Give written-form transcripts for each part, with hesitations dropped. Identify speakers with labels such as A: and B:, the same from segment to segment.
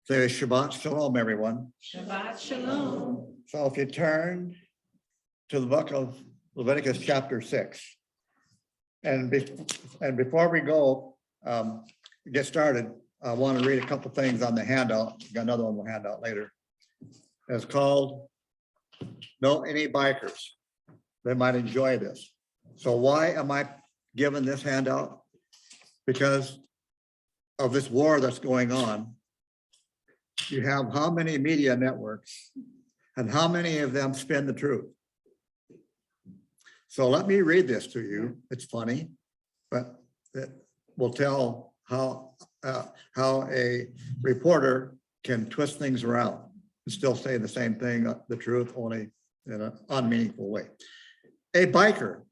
A: Say Shabbat Shalom, everyone.
B: Shabbat Shalom.
A: So if you turn to the book of Leviticus chapter 6, and before we go get started, I want to read a couple things on the handout. Got another one we'll hand out later. It's called Know Any Bikers. They might enjoy this. So why am I given this handout? Because of this war that's going on. You have how many media networks and how many of them spin the truth? So let me read this to you. It's funny, but it will tell how a reporter can twist things around and still say the same thing, the truth, only in an unmeaningful way. A biker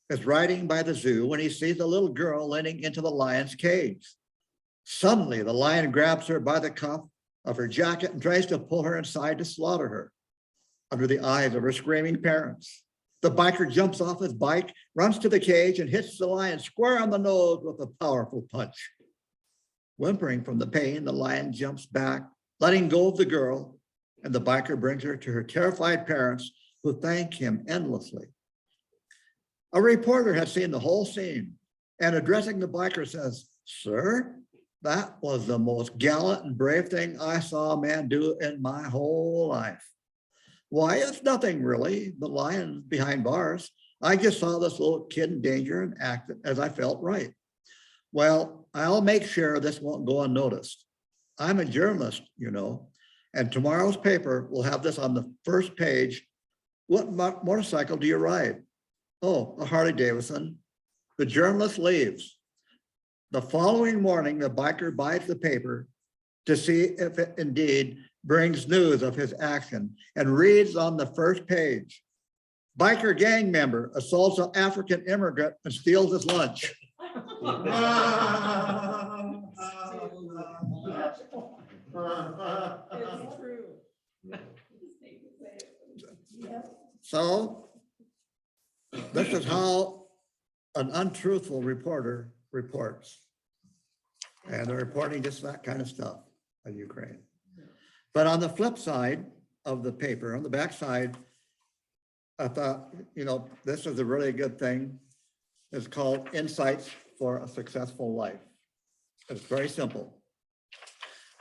A: is riding by the zoo when he sees a little girl leaning into the lion's cage. Suddenly, the lion grabs her by the cuff of her jacket and tries to pull her inside to slaughter her under the eyes of her screaming parents. The biker jumps off his bike, runs to the cage, and hits the lion square on the nose with a powerful punch. Whimpering from the pain, the lion jumps back, letting go of the girl, and the biker brings her to her terrified parents, who thank him endlessly. A reporter had seen the whole scene and, addressing the biker, says, "Sir, that was the most gallant and brave thing I saw a man do in my whole life." "Why, it's nothing really. The lion's behind bars. I just saw this little kid in danger and acted as I felt right." "Well, I'll make sure this won't go unnoticed. I'm a journalist, you know, and tomorrow's paper will have this on the first page. What motorcycle do you ride?" "Oh, a Harley Davidson." The journalist leaves. The following morning, the biker buys the paper to see if it indeed brings news of his action and reads on the first page, "Biker gang member assaults an African immigrant and steals his lunch."
B: It's true.
A: So this is how an untruthful reporter reports. And they're reporting just that kind of stuff on Ukraine. But on the flip side of the paper, on the back side, I thought, you know, this is a really good thing. It's called Insights for a Successful Life. It's very simple.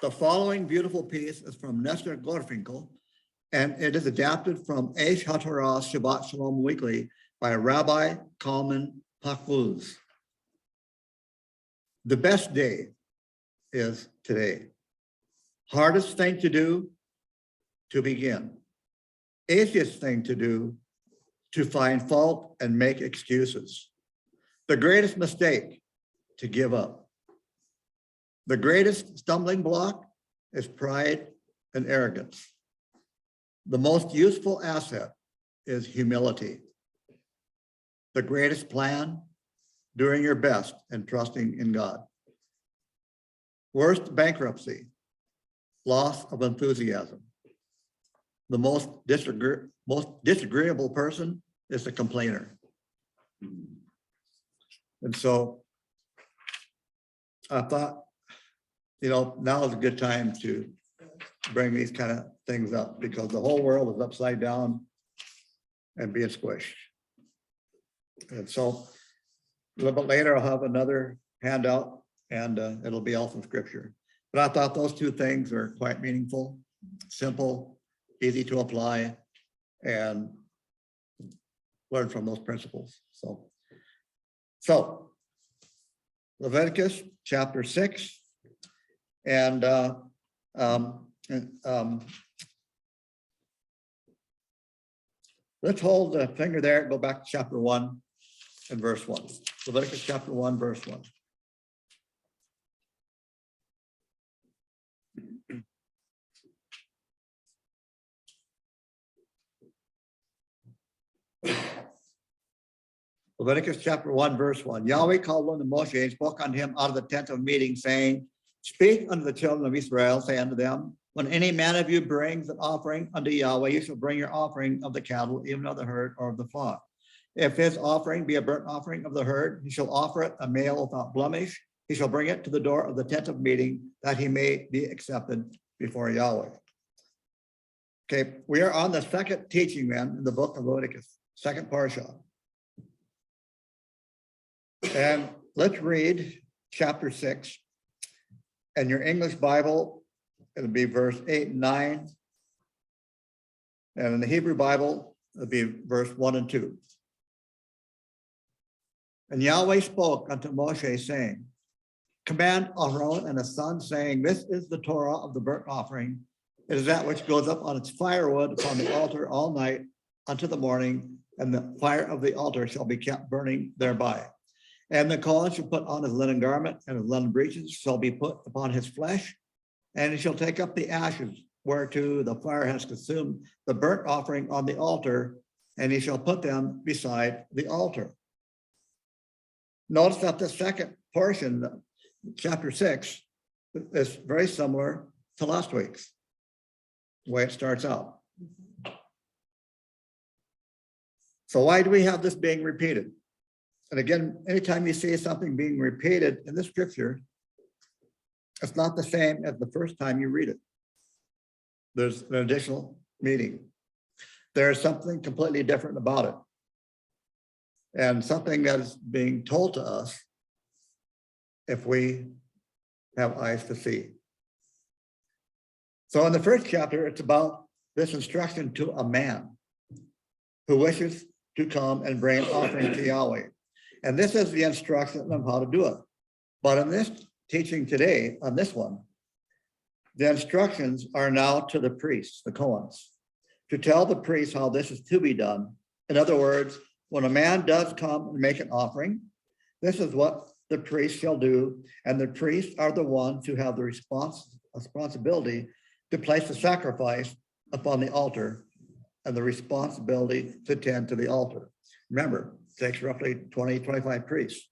A: The following beautiful piece is from Nestor Gorfinkel, and it is adapted from Aish HaTorah Shabbat Shalom Weekly by Rabbi Kalman Pakvuz. The best day is today. Hardest thing to do, to begin. Easiest thing to do, to find fault and make excuses. The greatest mistake, to give up. The greatest stumbling block is pride and arrogance. The most useful asset is humility. The greatest plan, doing your best and trusting in God. Worst bankruptcy, loss of enthusiasm. The most disagreeable person is the complainer. And so I thought, you know, now is a good time to bring these kind of things up, because the whole world is upside down and being squished. And so a little bit later, I'll have another handout, and it'll be all from scripture. But I thought those two things are quite meaningful, simple, easy to apply, and learn from those principles. So Leviticus chapter 6, and let's hold the finger there, go back to chapter 1 and verse 1. Leviticus chapter 1, verse 1. Leviticus chapter 1, verse 1. Yahweh called unto Moshe and spoke unto him out of the tent of meeting, saying, "Speak unto the children of Israel, say unto them, when any man of you brings an offering unto Yahweh, you shall bring your offering of the cattle, even of the herd or of the flock. If his offering be a burnt offering of the herd, he shall offer it a male without blemish. He shall bring it to the door of the tent of meeting, that he may be accepted before Yahweh. Okay, we are on the second teaching then in the book of Leviticus, second parsha. And let's read chapter 6. And your English Bible, it'll be verse 8 and 9. And in the Hebrew Bible, it'll be verse 1 and 2. And Yahweh spoke unto Moshe, saying, command Aaron and his son, saying, this is the Torah of the burnt offering. It is that which goes up on its firewood upon the altar all night unto the morning, and the fire of the altar shall be kept burning thereby. And the Kohen shall put on his linen garment, and his linen breeches shall be put upon his flesh, and he shall take up the ashes whereto the fire has consumed the burnt offering on the altar, and he shall put them beside the altar. Notice that the second portion, chapter 6, is very similar to last week's, the way it starts out. So why do we have this being repeated? And again, anytime you see something being repeated in the scripture, it's not the same as the first time you read it. There's an additional meaning. There's something completely different about it. And something that is being told to us if we have eyes to see. So in the first chapter, it's about this instruction to a man who wishes to come and bring an offering to Yahweh. And this is the instruction on how to do it. But in this teaching today, on this one, the instructions are now to the priests, the Kohens, to tell the priests how this is to be done. In other words, when a man does come and make an offering, this is what the priest shall do. And the priests are the ones who have the responsibility to place the sacrifice upon the altar and the responsibility to tend to the altar. Remember, it takes roughly 20, 25 priests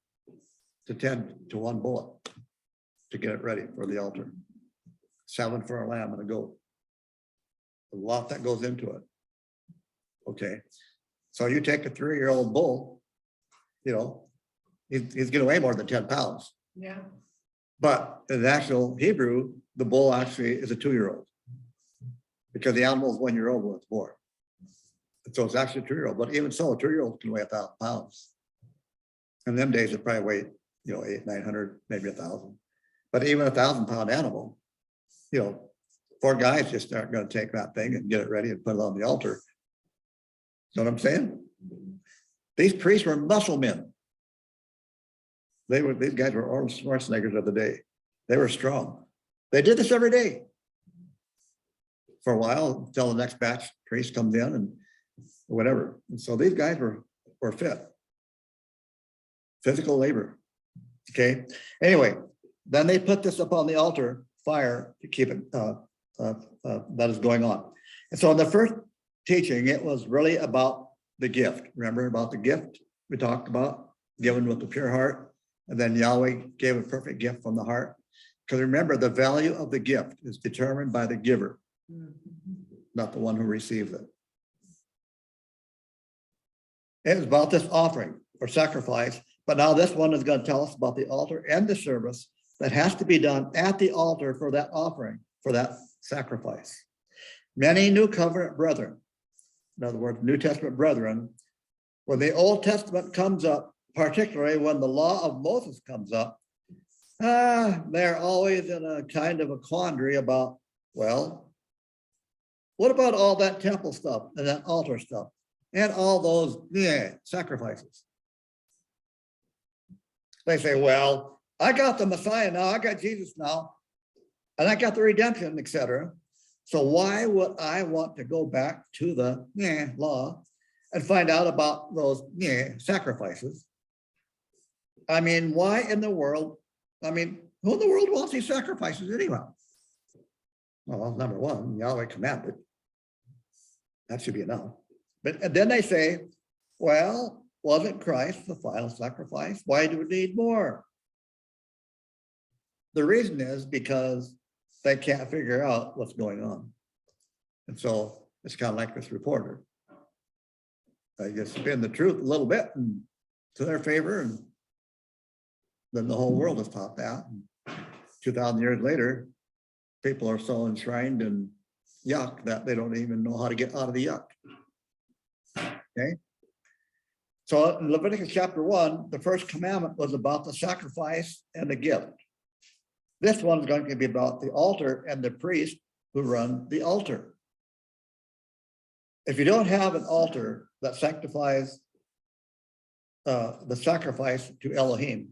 A: to tend to one bullock to get it ready for the altar. 7 for a lamb and a goat. A lot that goes into it. Okay, so you take a 3-year-old bull, you know, he's gonna weigh more than 10 pounds.
B: Yeah.
A: But in the actual Hebrew, the bull actually is a 2-year-old because the animal is 1-year-old when it's born. And so it's actually a 2-year-old, but even so, a 2-year-old can weigh 1,000 pounds. In them days, it probably weighed, you know, 800, 900, maybe 1,000. But even a 1,000-pound animal, you know, 4 guys just aren't going to take that thing and get it ready and put it on the altar. You know what I'm saying? These priests were muscle men. These guys were Arnold Schwarzeneggers of the day. They were strong. They did this every day for a while until the next batch priest comes in and whatever. And so these guys were fit. Physical labor. Okay. Anyway, then they put this up on the altar fire to keep it that is going on. And so in the first teaching, it was really about the gift. Remember about the gift we talked about, given with the pure heart, and then Yahweh gave a perfect gift from the heart. Because remember, the value of the gift is determined by the giver, not the one who receives it. It was about this offering or sacrifice, but now this one is going to tell us about the altar and the service that has to be done at the altar for that offering, for that sacrifice. Many New Covenant brethren, in other words, New Testament brethren, when the Old Testament comes up, particularly when the law of Moses comes up, they're always in a kind of a quandary about, well, what about all that temple stuff and that altar stuff and all those sacrifices? They say, well, I got the Messiah now, I got Jesus now, and I got the redemption, etc. So why would I want to go back to the law and find out about those sacrifices? I mean, why in the world? I mean, who in the world wants these sacrifices anyway? Well, number one, Yahweh commanded. That should be enough. But then they say, well, wasn't Christ the final sacrifice? Why do we need more? The reason is because they can't figure out what's going on. And so it's kind of like this reporter. They just spin the truth a little bit and to their favor, and then the whole world is taught that. And 2,000 years later, people are so enshrined in yuck that they don't even know how to get out of the yuck. Okay. So in Leviticus chapter 1, the first commandment was about the sacrifice and the gift. This one's going to be about the altar and the priest who run the altar. If you don't have an altar that sanctifies the sacrifice to Elohim,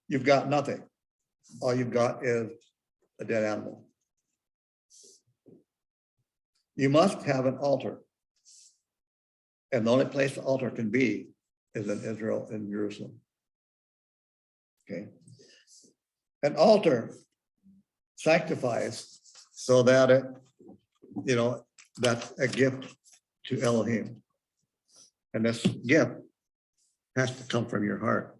A: you've got nothing. All you've got is a dead animal. You must have an altar. And the only place the altar can be is in Israel, in Jerusalem. Okay. An altar sanctifies so that it, that's a gift to Elohim. And this gift has to come from your heart.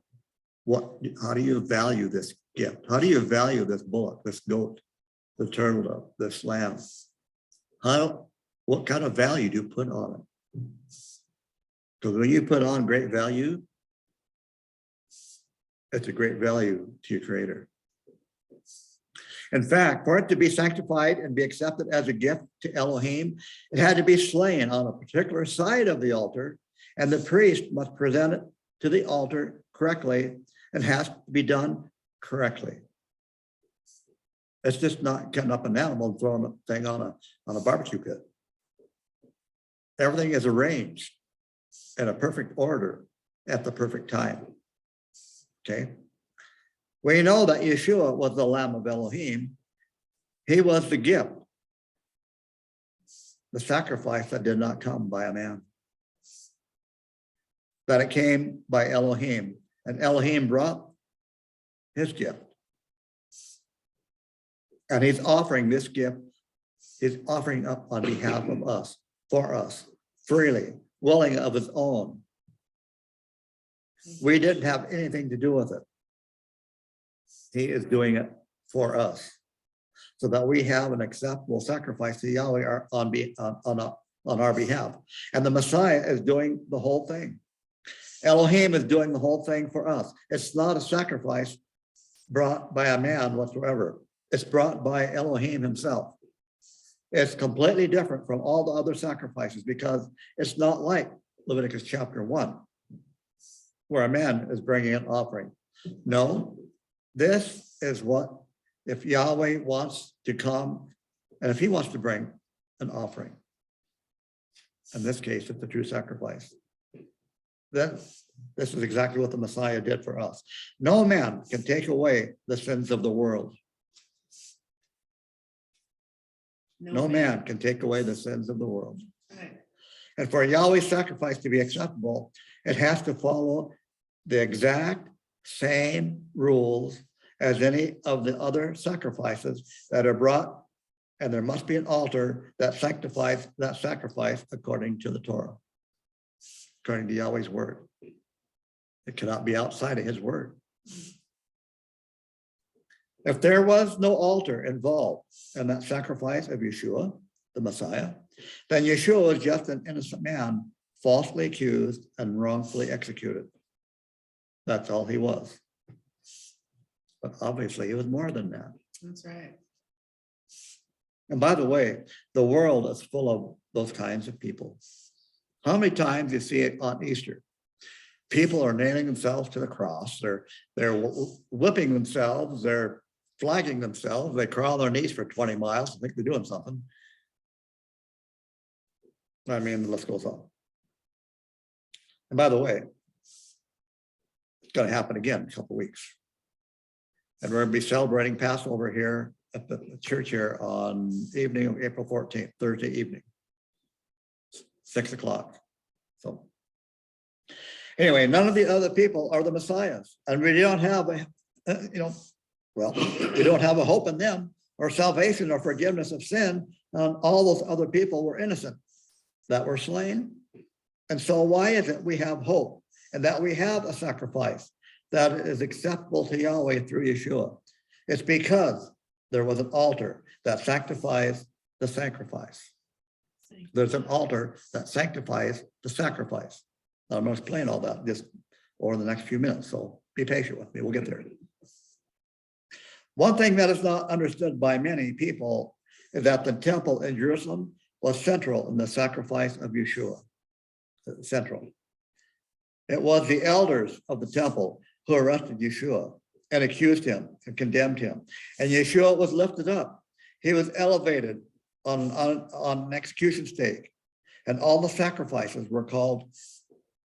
A: How do you value this gift? How do you value this bullock, this goat, the turtle dove, this lamb? What kind of value do you put on it? Because when you put on great value, it's a great value to your creator. In fact, for it to be sanctified and be accepted as a gift to Elohim, it had to be slain on a particular side of the altar, and the priest must present it to the altar correctly and has to be done correctly. It's just not cutting up an animal and throwing a thing on a barbecue pit. Everything is arranged in a perfect order at the perfect time. Okay. We know that Yeshua was the Lamb of Elohim. He was the gift, the sacrifice that did not come by a man, that it came by Elohim, and Elohim brought his gift. And he's offering this gift, he's offering up on behalf of us, for us, freely, willing of his own. We didn't have anything to do with it. He is doing it for us so that we have an acceptable sacrifice to Yahweh on our behalf. And the Messiah is doing the whole thing. Elohim is doing the whole thing for us. It's not a sacrifice brought by a man whatsoever. It's brought by Elohim himself. It's completely different from all the other sacrifices because it's not like Leviticus chapter 1, where a man is bringing an offering. No, this is what, if Yahweh wants to come, and if he wants to bring an offering, in this case, it's the true sacrifice. Then this is exactly what the Messiah did for us. No man can take away the sins of the world. No man can take away the sins of the world.
B: Right.
A: And for Yahweh's sacrifice to be acceptable, it has to follow the exact same rules as any of the other sacrifices that are brought, and there must be an altar that sanctifies that sacrifice according to the Torah, according to Yahweh's word. It cannot be outside of his word. If there was no altar involved in that sacrifice of Yeshua, the Messiah, then Yeshua was just an innocent man, falsely accused and wrongfully executed. That's all he was. But obviously, he was more than that.
B: That's right.
A: And by the way, the world is full of those kinds of people. How many times you see it on Easter? People are nailing themselves to the cross. They're whipping themselves. They're flagging themselves. They crawl on their knees for 20 miles. I think they're doing something. I mean, the list goes on. And by the way, it's going to happen again in a couple of weeks. And we're going to be celebrating Passover here at the church here on evening of April 14th, Thursday evening, 6 o'clock. So anyway, none of the other people are the Messiahs. And we don't have we don't have a hope in them or salvation or forgiveness of sin. All those other people were innocent that were slain. And so why is it we have hope and that we have a sacrifice that is acceptable to Yahweh through Yeshua? It's because there was an altar that sanctifies the sacrifice. There's an altar that sanctifies the sacrifice. Now, I'm going to explain all that just over the next few minutes, so be patient with me. We'll get there. One thing that is not understood by many people is that the temple in Jerusalem was central in the sacrifice of Yeshua. Central. It was the elders of the temple who arrested Yeshua and accused him and condemned him. And Yeshua was lifted up. He was elevated on an execution stake. And all the sacrifices were called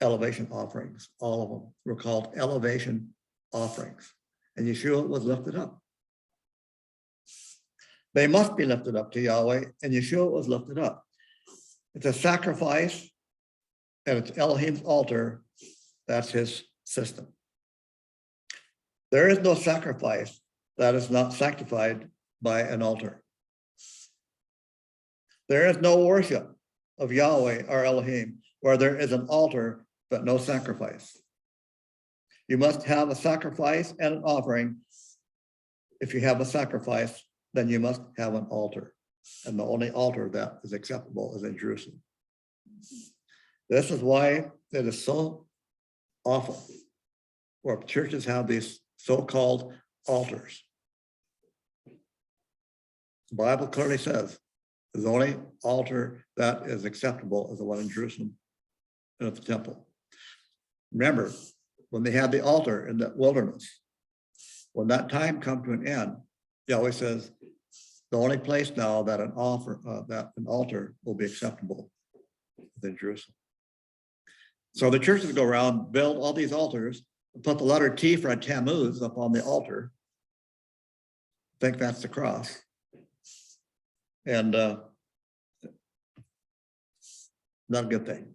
A: elevation offerings. All of them were called elevation offerings. And Yeshua was lifted up. They must be lifted up to Yahweh, and Yeshua was lifted up. It's a sacrifice, and it's Elohim's altar. That's his system. There is no sacrifice that is not sanctified by an altar. There is no worship of Yahweh or Elohim where there is an altar but no sacrifice. You must have a sacrifice and an offering. If you have a sacrifice, then you must have an altar. And the only altar that is acceptable is in Jerusalem. This is why it is so awful where churches have these so-called altars. The Bible clearly says the only altar that is acceptable is the one in Jerusalem and at the temple. Remember, when they had the altar in the wilderness, when that time come to an end, Yahweh says, the only place now that an altar will be acceptable is in Jerusalem. So the churches go around, build all these altars, put the letter T for a Tammuz up on the altar, think that's the cross. And not a good thing.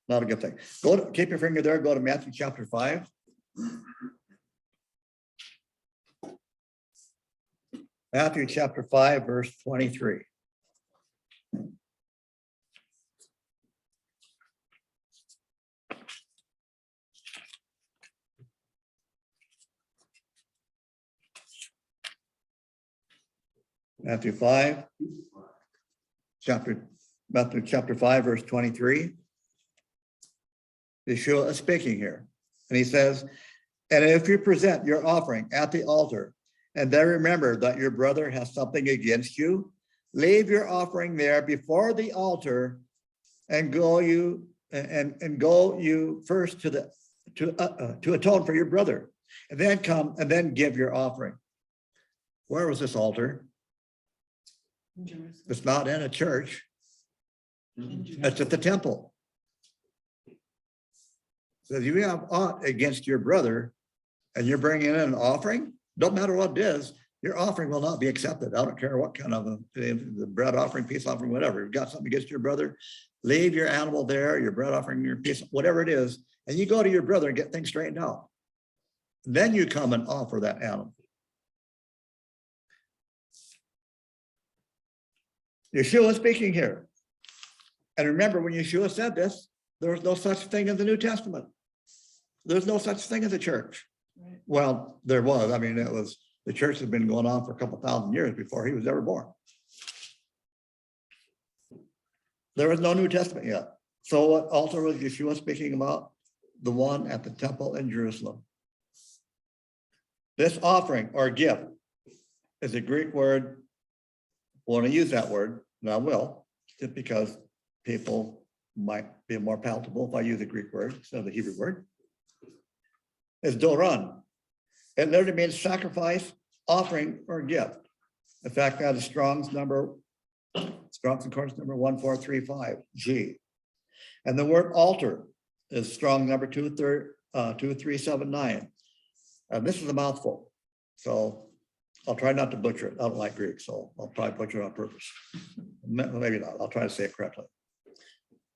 A: Not a good thing. Keep your finger there, go to Matthew chapter 5. Matthew chapter 5, verse 23. Matthew chapter 5, verse 23. Yeshua is speaking here. And he says, and if you present your offering at the altar, and then remember that your brother has something against you, leave your offering there before the altar and go you first to atone for your brother, and then come and then give your offering. Where was this altar? It's not in a church. It's at the temple. So if you have aught against your brother and you're bringing in an offering, don't matter what it is, your offering will not be accepted. I don't care what kind of the bread offering, peace offering, whatever. You've got something against your brother, leave your animal there, your bread offering, your peace, whatever it is, and you go to your brother and get things straightened out. Then you come and offer that animal. Yeshua is speaking here. And remember, when Yeshua said this, there was no such thing in the New Testament. There's no such thing as a church. Right. Well, there was. I mean, the church had been going on for a couple thousand years before he was ever born. There was no New Testament yet. So what altar was Yeshua speaking about? The one at the temple in Jerusalem. This offering or gift is a Greek word. I want to use that word, and I will, just because people might be more palatable if I use the Greek word instead of the Hebrew word. It's doron. It literally means sacrifice, offering, or gift. In fact, that is Strong's concordance number 1435, G. And the word altar is Strong number 2379. And this is a mouthful. So I'll try not to butcher it. I don't like Greek, so I'll probably butcher it on purpose. Maybe not. I'll try to say it correctly.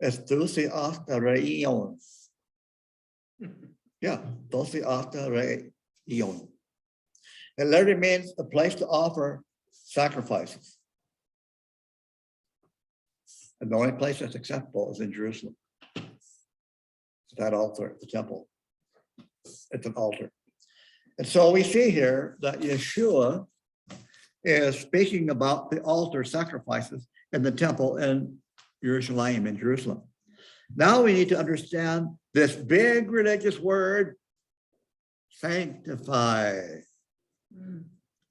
A: It's dousiastareion. Yeah, dousiastareion. It literally means a place to offer sacrifices. And the only place that's acceptable is in Jerusalem. It's that altar, the temple. It's an altar. And so we see here that Yeshua is speaking about the altar sacrifices in the temple in Jerusalem, in Jerusalem. Now we need to understand this big religious word, sanctify.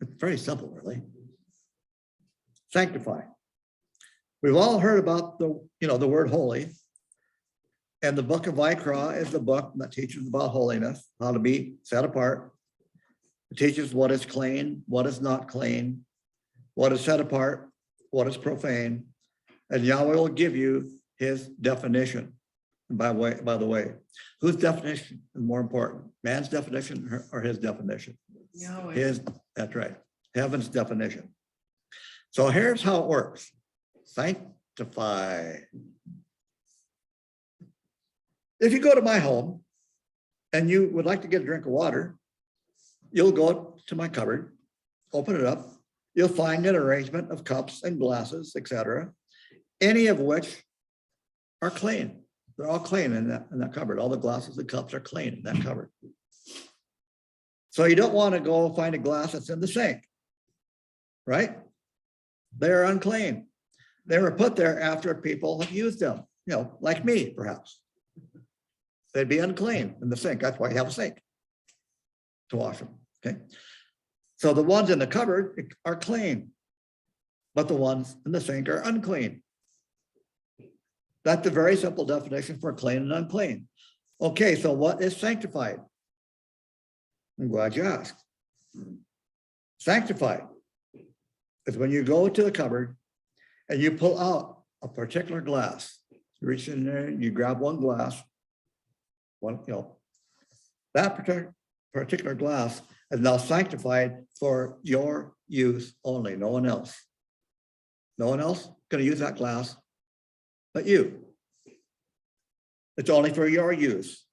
A: It's very simple, really. Sanctify. We've all heard about the word holy. And the book of Vayikra is the book that teaches about holiness, how to be set apart. It teaches what is clean, what is not clean, what is set apart, what is profane. And Yahweh will give you his definition. And by the way, whose definition is more important? Man's definition or his definition?
B: Yahweh.
A: His, that's right, heaven's definition. So here's how it works. Sanctify. If you go to my home and you would like to get a drink of water, you'll go to my cupboard, open it up. You'll find an arrangement of cups and glasses, etc., any of which are clean. They're all clean in that cupboard. All the glasses and cups are clean in that cupboard. So you don't want to go find a glass that's in the sink, right? They're unclean. They were put there after people have used them, like me, perhaps. They'd be unclean in the sink. That's why you have a sink to wash them, okay? So the ones in the cupboard are clean, but the ones in the sink are unclean. That's a very simple definition for clean and unclean. Okay, so what is sanctified? I'm glad you asked. Sanctified is when you go to the cupboard and you pull out a particular glass. You reach in there and you grab one glass. That particular glass is now sanctified for your use only, no one else. No one else going to use that glass but you. It's only for your use.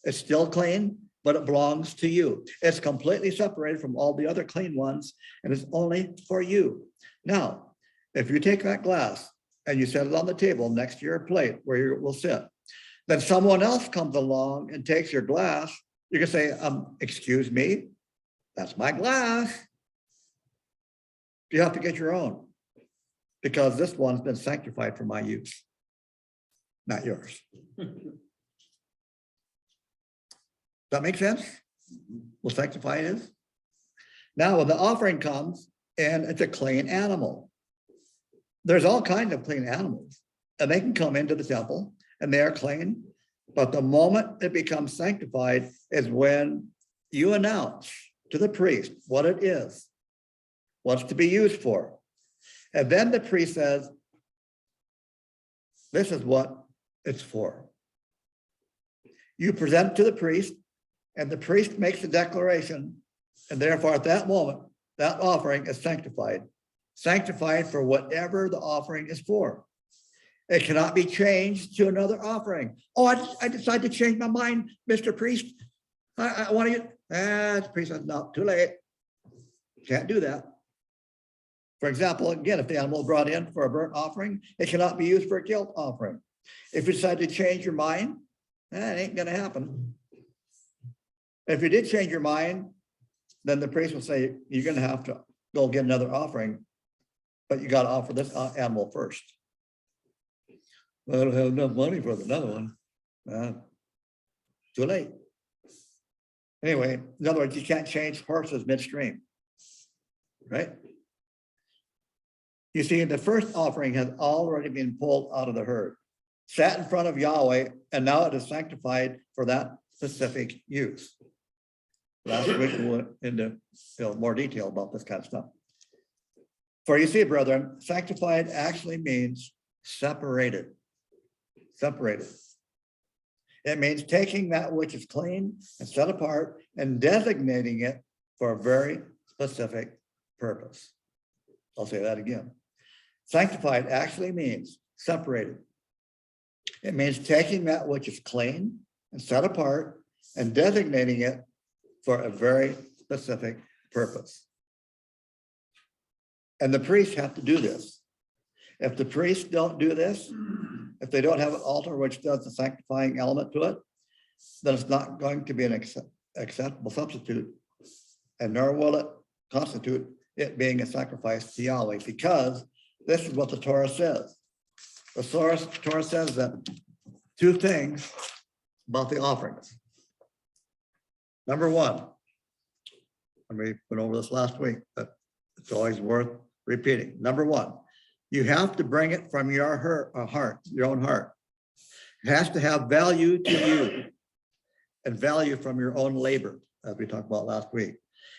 A: It's still clean, but it belongs to you. It's completely separated from all the other clean ones, and it's only for you. Now, if you take that glass and you set it on the table next to your plate where you will sit, then someone else comes along and takes your glass, you can say, excuse me, that's my glass. You have to get your own because this one's been sanctified for my use, not yours. That make sense? What sanctified is? Now, when the offering comes and it's a clean animal, there's all kinds of clean animals and they can come into the temple and they are clean. But the moment it becomes sanctified is when you announce to the priest what it is, what's to be used for. And then the priest says, this is what it's for. You present to the priest and the priest makes the declaration. And therefore at that moment, that offering is sanctified. Sanctified for whatever the offering is for. It cannot be changed to another offering. Oh, I decided to change my mind, Mr. Priest. I want to get, the priest says, no, too late. Can't do that. For example, again, if the animal is brought in for a burnt offering, it cannot be used for a guilt offering. If you decide to change your mind, that ain't gonna happen. If you did change your mind, then the priest will say, you're gonna have to go get another offering, but you gotta offer this animal first. I don't have enough money for another one. Too late. Anyway, in other words, you can't change horses midstream, right? You see, the first offering has already been pulled out of the herd, sat in front of Yahweh, and now it is sanctified for that specific use. Last week we went into more detail about this kind of stuff. For you see, brethren, sanctified actually means separated. Separated. It means taking that which is clean and set apart and designating it for a very specific purpose. I'll say that again. Sanctified actually means separated. It means taking that which is clean and set apart and designating it for a very specific purpose. And the priests have to do this. If the priests don't do this, if they don't have an altar which does the sanctifying element to it, then it's not going to be an acceptable substitute, and nor will it constitute it being a sacrifice to Yahweh, because this is what the Torah says. The Torah says that two things about the offerings. Number one, and we went over this last week, but it's always worth repeating. Number one, you have to bring it from your heart, your own heart. It has to have value to you and value from your own labor, as we talked about last week.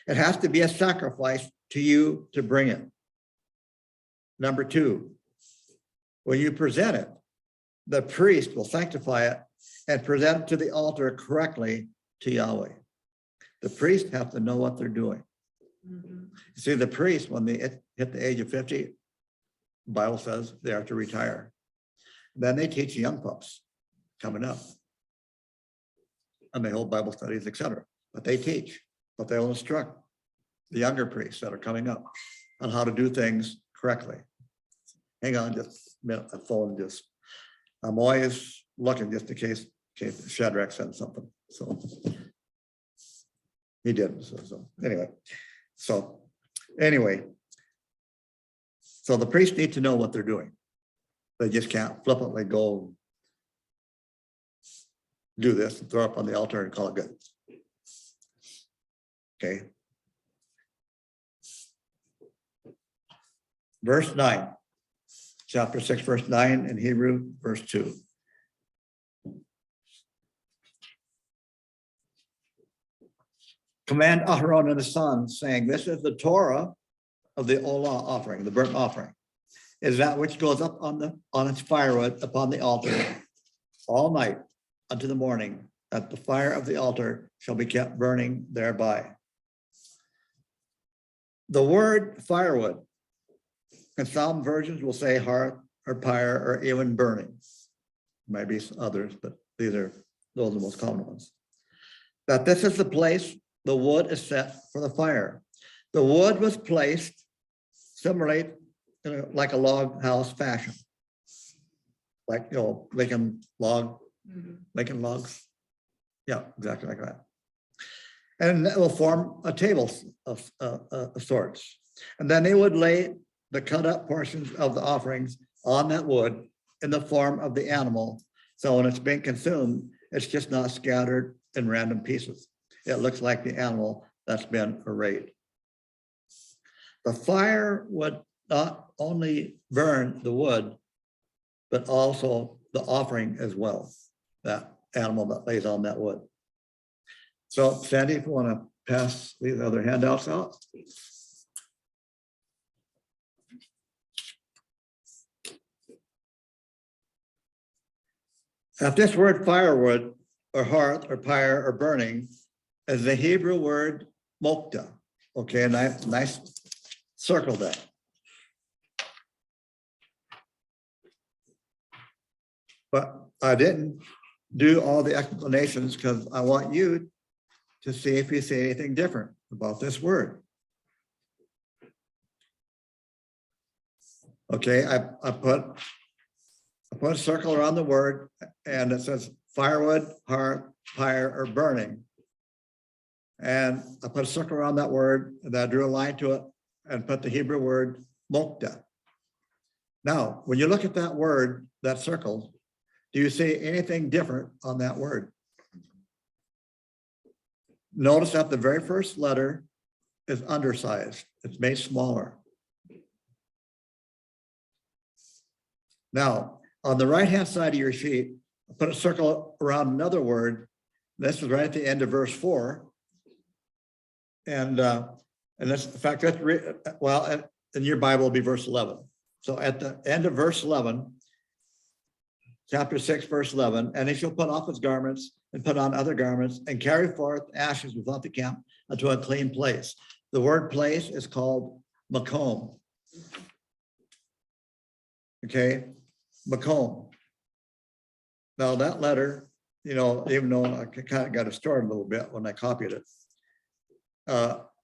A: It has to be a sacrifice to you to bring it. Number two, when you present it, the priest will sanctify it and present it to the altar correctly to Yahweh. The priests have to know what they're doing.
B: Mhm.
A: See, the priests, when they hit the age of 50, the Bible says they are to retire. Then they teach young pups coming up. And they hold Bible studies, etc. But they teach, but they'll instruct the younger priests that are coming up on how to do things correctly. Hang on just a minute, my phone just, I'm always looking just in case Shadrach said something, so. He didn't, so anyway. So the priests need to know what they're doing. They just can't flippantly go do this and throw up on the altar and call it good. Okay. Verse 9, chapter 6, verse 9 in Hebrew, verse 2. Command Aharon and his sons, saying, this is the Torah of the Olah offering, the burnt offering, is that which goes up on its firewood upon the altar all night unto the morning, that the fire of the altar shall be kept burning thereby. The word firewood, in some versions will say hearth or pyre or even burning. Maybe others, but those are the most common ones. That this is the place the wood is set for the fire. The wood was placed similarly like a log house fashion. Like, making logs. Yeah, exactly like that. And it will form a table of sorts. And then they would lay the cut up portions of the offerings on that wood in the form of the animal. So when it's being consumed, it's just not scattered in random pieces. It looks like the animal that's been arrayed. The fire would not only burn the wood, but also the offering as well, that animal that lays on that wood. So Sandy, if you want to pass these other handouts out. Now, this word firewood or hearth or pyre or burning is the Hebrew word mokta. Okay, and nice circle that. But I didn't do all the explanations because I want you to see if you see anything different about this word. Okay, I put a circle around the word and it says firewood, hearth, pyre, or burning. And I put a circle around that word and I drew a line to it and put the Hebrew word mokta. Now, when you look at that word, that circle, do you see anything different on that word? Notice that the very first letter is undersized. It's made smaller. Now, on the right-hand side of your sheet, put a circle around another word. This is right at the end of verse 4. And that's, in fact, that's, well, in your Bible, it'll be verse 11. So at the end of verse 11, chapter 6, verse 11, and he shall put off his garments and put on other garments and carry forth ashes without the camp unto a clean place. The word place is called makom. Okay, makom. Now that letter, even though I kind of got it started a little bit when I copied it,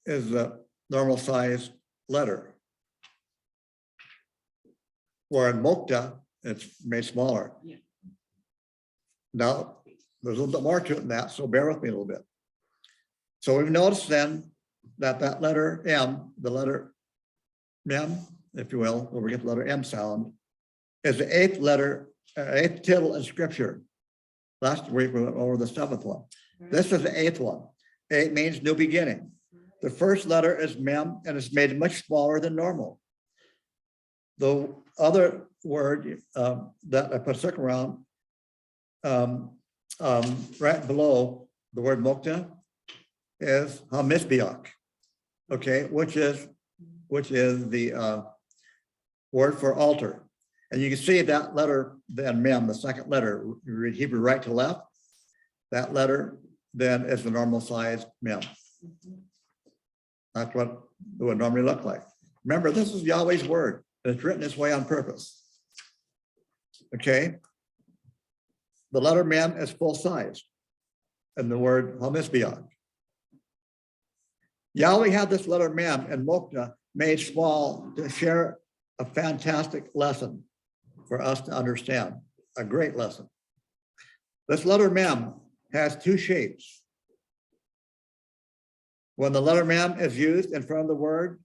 A: is the normal size letter. Where in mokta, it's made smaller.
B: Yeah.
A: Now, there's a little bit more to it than that, so bear with me a little bit. So we've noticed then that letter M, the letter M, if you will, where we get the letter M sound, is the eighth letter, eighth tittle in scripture. Last week we went over the seventh one. This is the eighth one. 8 means new beginning. The first letter is mem and it's made much smaller than normal. The other word that I put a circle around right below the word mokta is hamizbeach, okay, which is the word for altar. And you can see that letter, then mem, the second letter, you read Hebrew right to left, that letter then is the normal size mem. That's what it would normally look like. Remember, this is Yahweh's word. It's written this way on purpose. Okay. The letter mem is full size. And the word hamizbeach. Yahweh had this letter mem and mokta made small to share a fantastic lesson for us to understand, a great lesson. This letter mem has two shapes. When the letter mem is used in front of the word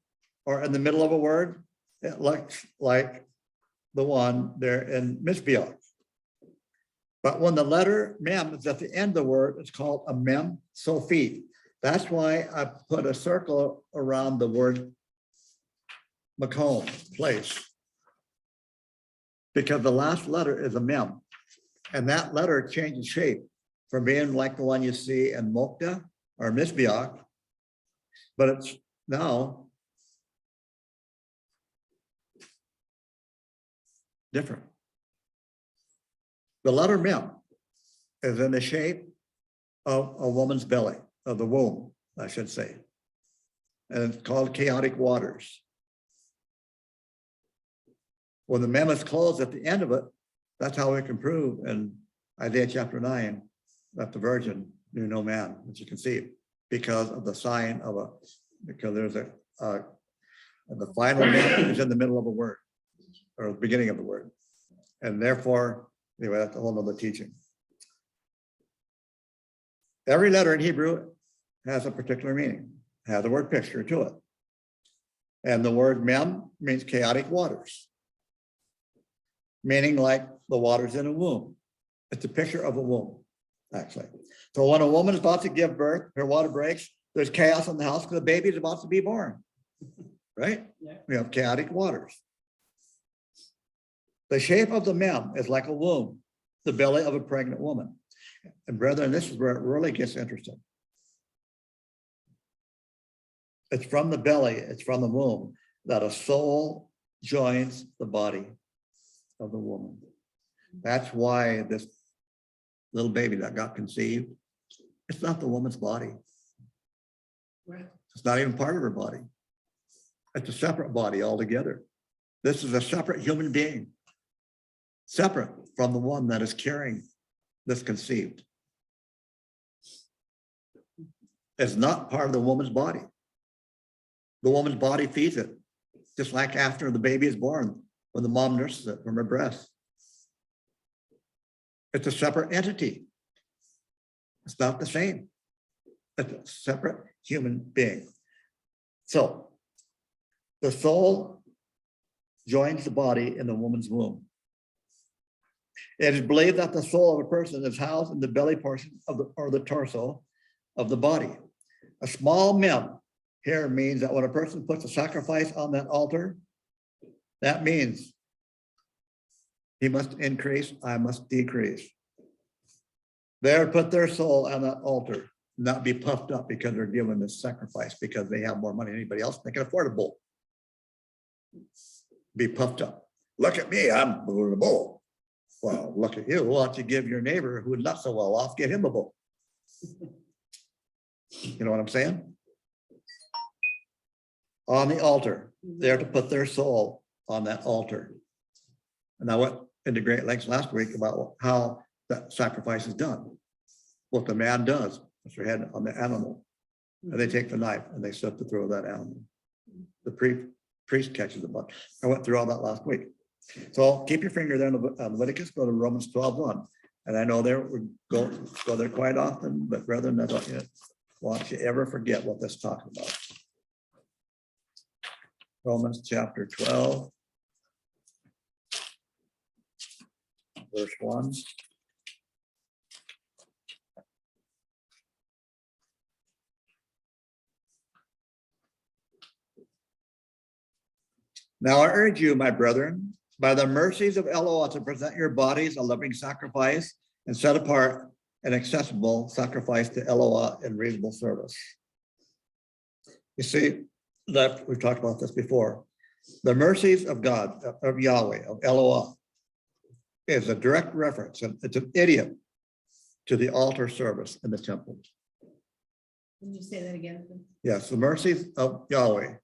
A: or in the middle of a word, it looks like the one there in Mizbeach. But when the letter mem is at the end of the word, it's called a mem sophit. That's why I put a circle around the word makom, place. Because the last letter is a mem. And that letter changes shape from being like the one you see in Mokta or Mizbeach, but it's now different. The letter mem is in the shape of a woman's belly, of the womb, I should say. And it's called chaotic waters. When the mem is closed at the end of it, that's how we can prove in Isaiah chapter 9 that the virgin knew no man, as you can see, because of the sign of because there's the final mem is in the middle of a word or the beginning of the word. And therefore, anyway, that's a whole nother teaching. Every letter in Hebrew has a particular meaning, has a word picture to it. And the word mem means chaotic waters, meaning like the waters in a womb. It's a picture of a womb, actually. So when a woman is about to give birth, her water breaks, there's chaos in the house because the baby is about to be born, right? Yeah. We have chaotic waters. The shape of the mem is like a womb, the belly of a pregnant woman. And brethren, this is where it really gets interesting. It's from the belly, it's from the womb, that a soul joins the body of the woman. That's why this little baby that got conceived, it's not the woman's body. It's not even part of her body. It's a separate body altogether. This is a separate human being, separate from the one that is carrying this conceived. It's not part of the woman's body. The woman's body feeds it, just like after the baby is born, when the mom nurses it from her breast. It's a separate entity. It's not the same. It's a separate human being. So the soul joins the body in the woman's womb. It is believed that the soul of a person is housed in the belly portion of the torso of the body. A small mem here means that when a person puts a sacrifice on that altar, that means he must increase, I must decrease. They put their soul on that altar, not be puffed up because they're given this sacrifice because they have more money than anybody else. They can afford a bull. Be puffed up. Look at me, I'm a bull. Well, look at you. Why don't you give your neighbor who's not so well off, get him a bull? You know what I'm saying? On the altar, they're to put their soul on that altar. And I went into great lengths last week about how that sacrifice is done. What the man does, puts their head on the animal, and they take the knife and they slit the throat of that animal. The priest catches the blood. I went through all that last week. So keep your finger there on Leviticus, go to Romans 12:1. And I know there we go there quite often, but brethren, I don't want you ever forget what this is talking about. Romans chapter 12, verse 1. Now I urge you, my brethren, by the mercies of Eloah, to present your bodies a living sacrifice and set apart an accessible sacrifice to Eloah in reasonable service. You see, that we've talked about this before. The mercies of God, of Yahweh, of Eloah, is a direct reference, and it's an idiom to the altar service in the temple.
B: Can you say that again?
A: Yes, the mercies of Yahweh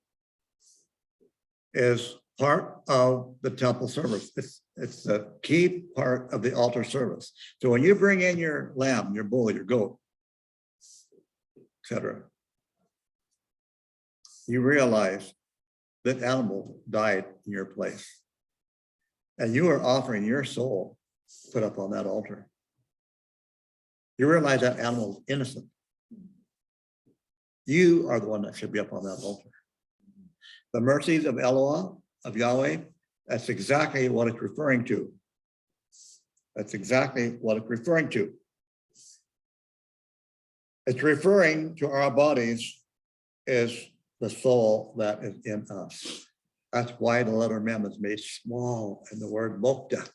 A: is part of the temple service. It's a key part of the altar service. So when you bring in your lamb, your bull, your goat, etc., you realize that animal died in your place. And you are offering your soul put up on that altar. You realize that animal is innocent. You are the one that should be up on that altar. The mercies of Eloah, of Yahweh, that's exactly what it's referring to. That's exactly what it's referring to. It's referring to our bodies as the soul that is in us. That's why the letter mem is made small in the word mokta.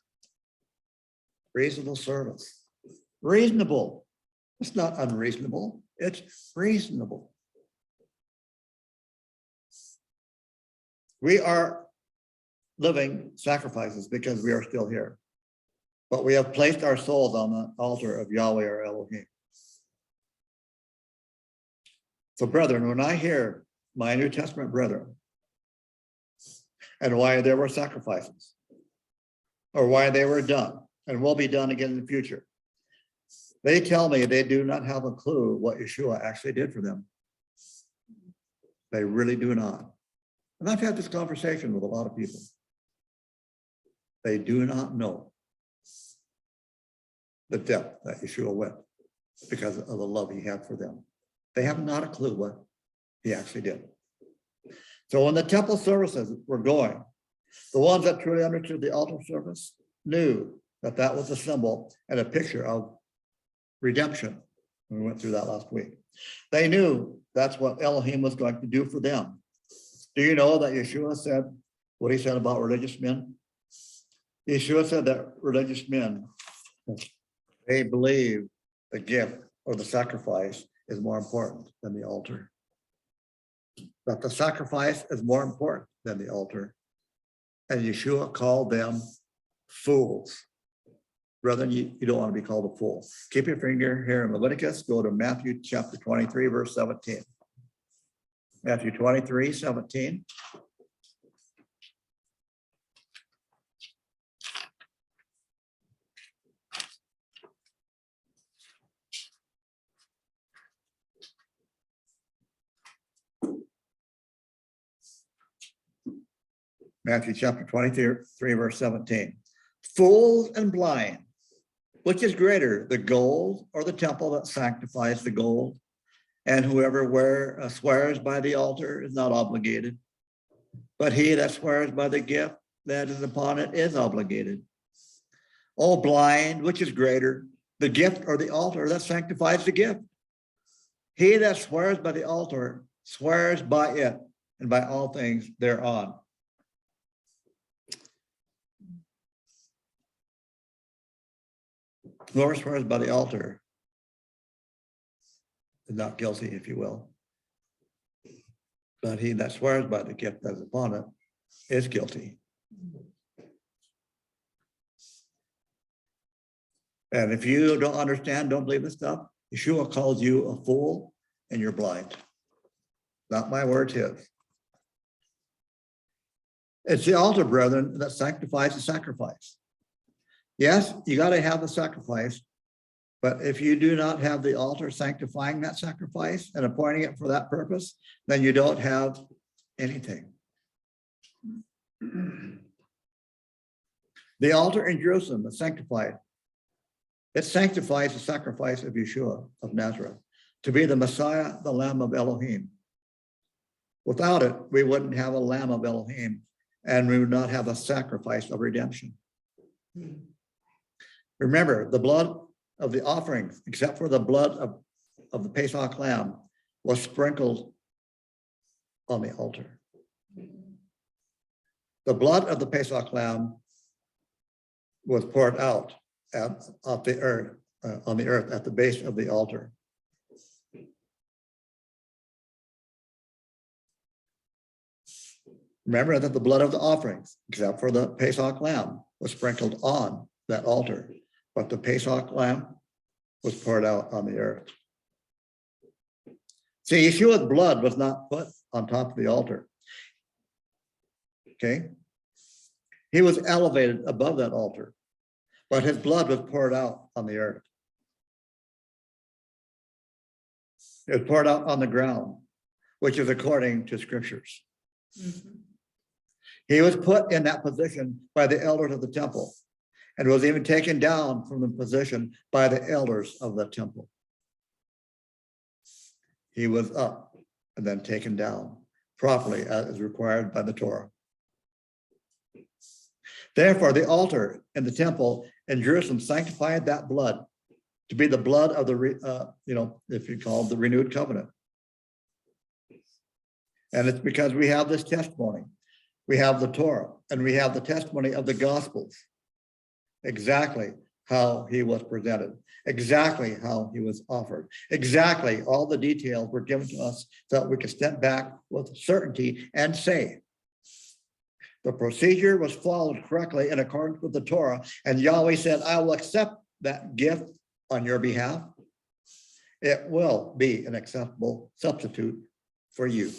A: Reasonable service. Reasonable. It's not unreasonable. It's reasonable. We are living sacrifices because we are still here. But we have placed our souls on the altar of Yahweh or Elohim. So brethren, when I hear my New Testament brethren and why there were sacrifices or why they were done and will be done again in the future, they tell me they do not have a clue what Yeshua actually did for them. They really do not. And I've had this conversation with a lot of people. They do not know the depth that Yeshua went because of the love he had for them. They have not a clue what he actually did. So when the temple services were going, the ones that truly understood the altar service knew that that was a symbol and a picture of redemption. We went through that last week. They knew that's what Elohim was going to do for them. Do you know that Yeshua said what he said about religious men? Yeshua said that religious men, they believe the gift or the sacrifice is more important than the altar. That the sacrifice is more important than the altar. And Yeshua called them fools. Brethren, you don't want to be called a fool. Keep your finger here in Leviticus. Go to Matthew chapter 23, verse 17. Matthew 23, 17. Matthew chapter 23, verse 17. Fools and blind, which is greater, the gold or the temple that sanctifies the gold? And whoever swears by the altar is not obligated, but he that swears by the gift that is upon it is obligated. O blind, which is greater, the gift or the altar that sanctifies the gift? He that swears by the altar swears by it and by all things thereon. Whoever swears by the altar is not guilty, if you will. But he that swears by the gift that is upon it is guilty. And if you don't understand, don't believe this stuff, Yeshua calls you a fool and you're blind. Not my words, his. It's the altar, brethren, that sanctifies the sacrifice. Yes, you got to have the sacrifice, but if you do not have the altar sanctifying that sacrifice and appointing it for that purpose, then you don't have anything. The altar in Jerusalem is sanctified. It sanctifies the sacrifice of Yeshua of Nazareth to be the Messiah, the Lamb of Elohim. Without it, we wouldn't have a Lamb of Elohim, and we would not have a sacrifice of redemption. Remember, the blood of the offerings, except for the blood of the Pesach lamb, was sprinkled on the altar. The blood of the Pesach lamb was poured out on the earth at the base of the altar. Remember that the blood of the offerings, except for the Pesach lamb, was sprinkled on that altar, but the Pesach lamb was poured out on the earth. See, Yeshua's blood was not put on top of the altar. Okay? He was elevated above that altar, but his blood was poured out on the earth. It was poured out on the ground, which is according to scriptures.
B: Mhm.
A: He was put in that position by the elders of the temple and was even taken down from the position by the elders of the temple. He was up and then taken down properly as is required by the Torah. Therefore, the altar in the temple in Jerusalem sanctified that blood to be the blood of the, if you call it the renewed covenant. And it's because we have this testimony. We have the Torah and we have the testimony of the Gospels. Exactly how he was presented, exactly how he was offered, exactly all the details were given to us so that we could step back with certainty and say, the procedure was followed correctly in accordance with the Torah, and Yahweh said, I will accept that gift on your behalf. It will be an acceptable substitute for you.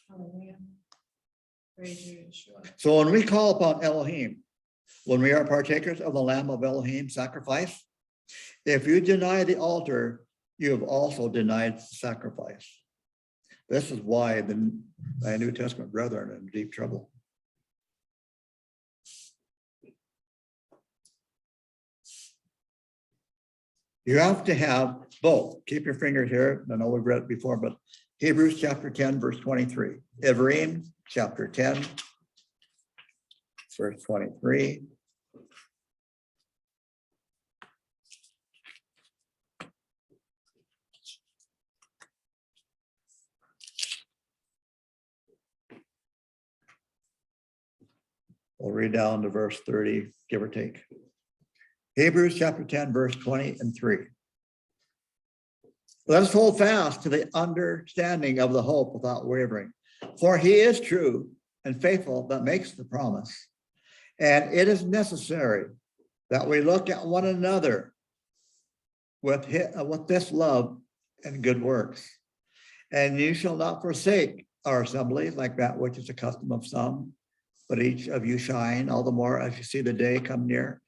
B: Hallelujah. Praise you, Yeshua.
A: So when we call upon Elohim, when we are partakers of the Lamb of Elohim sacrifice, if you deny the altar, you have also denied sacrifice. This is why my New Testament brethren are in deep trouble. You have to have both. Keep your fingers here. I know we've read it before, but Hebrews chapter 10, verse 23. Ephraim chapter 10, verse 23. We'll read down to verse 30, give or take. Hebrews chapter 10, verse 20 and 3. Let us hold fast to the understanding of the hope without wavering. For he is true and faithful that makes the promise. And it is necessary that we look at one another with this love and good works. And you shall not forsake our assembly like that which is the custom of some, but each of you shine all the more as you see the day come near.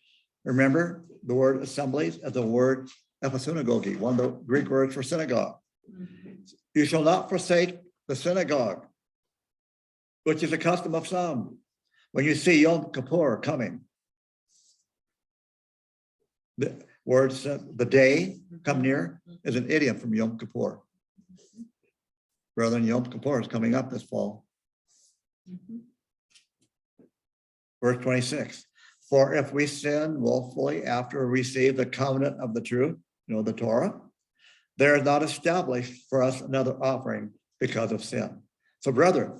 A: Remember, the word assemblies is the word episynagoge, one of the Greek words for synagogue.
B: Mhm.
A: You shall not forsake the synagogue, which is a custom of some. When you see Yom Kippur coming, the words, the day come near is an idiom from Yom Kippur. Brethren, Yom Kippur is coming up this fall.
B: Mhm.
A: Verse 26, for if we sin willfully after we receive the covenant of the truth, the Torah, there is not established for us another offering because of sin. So brethren,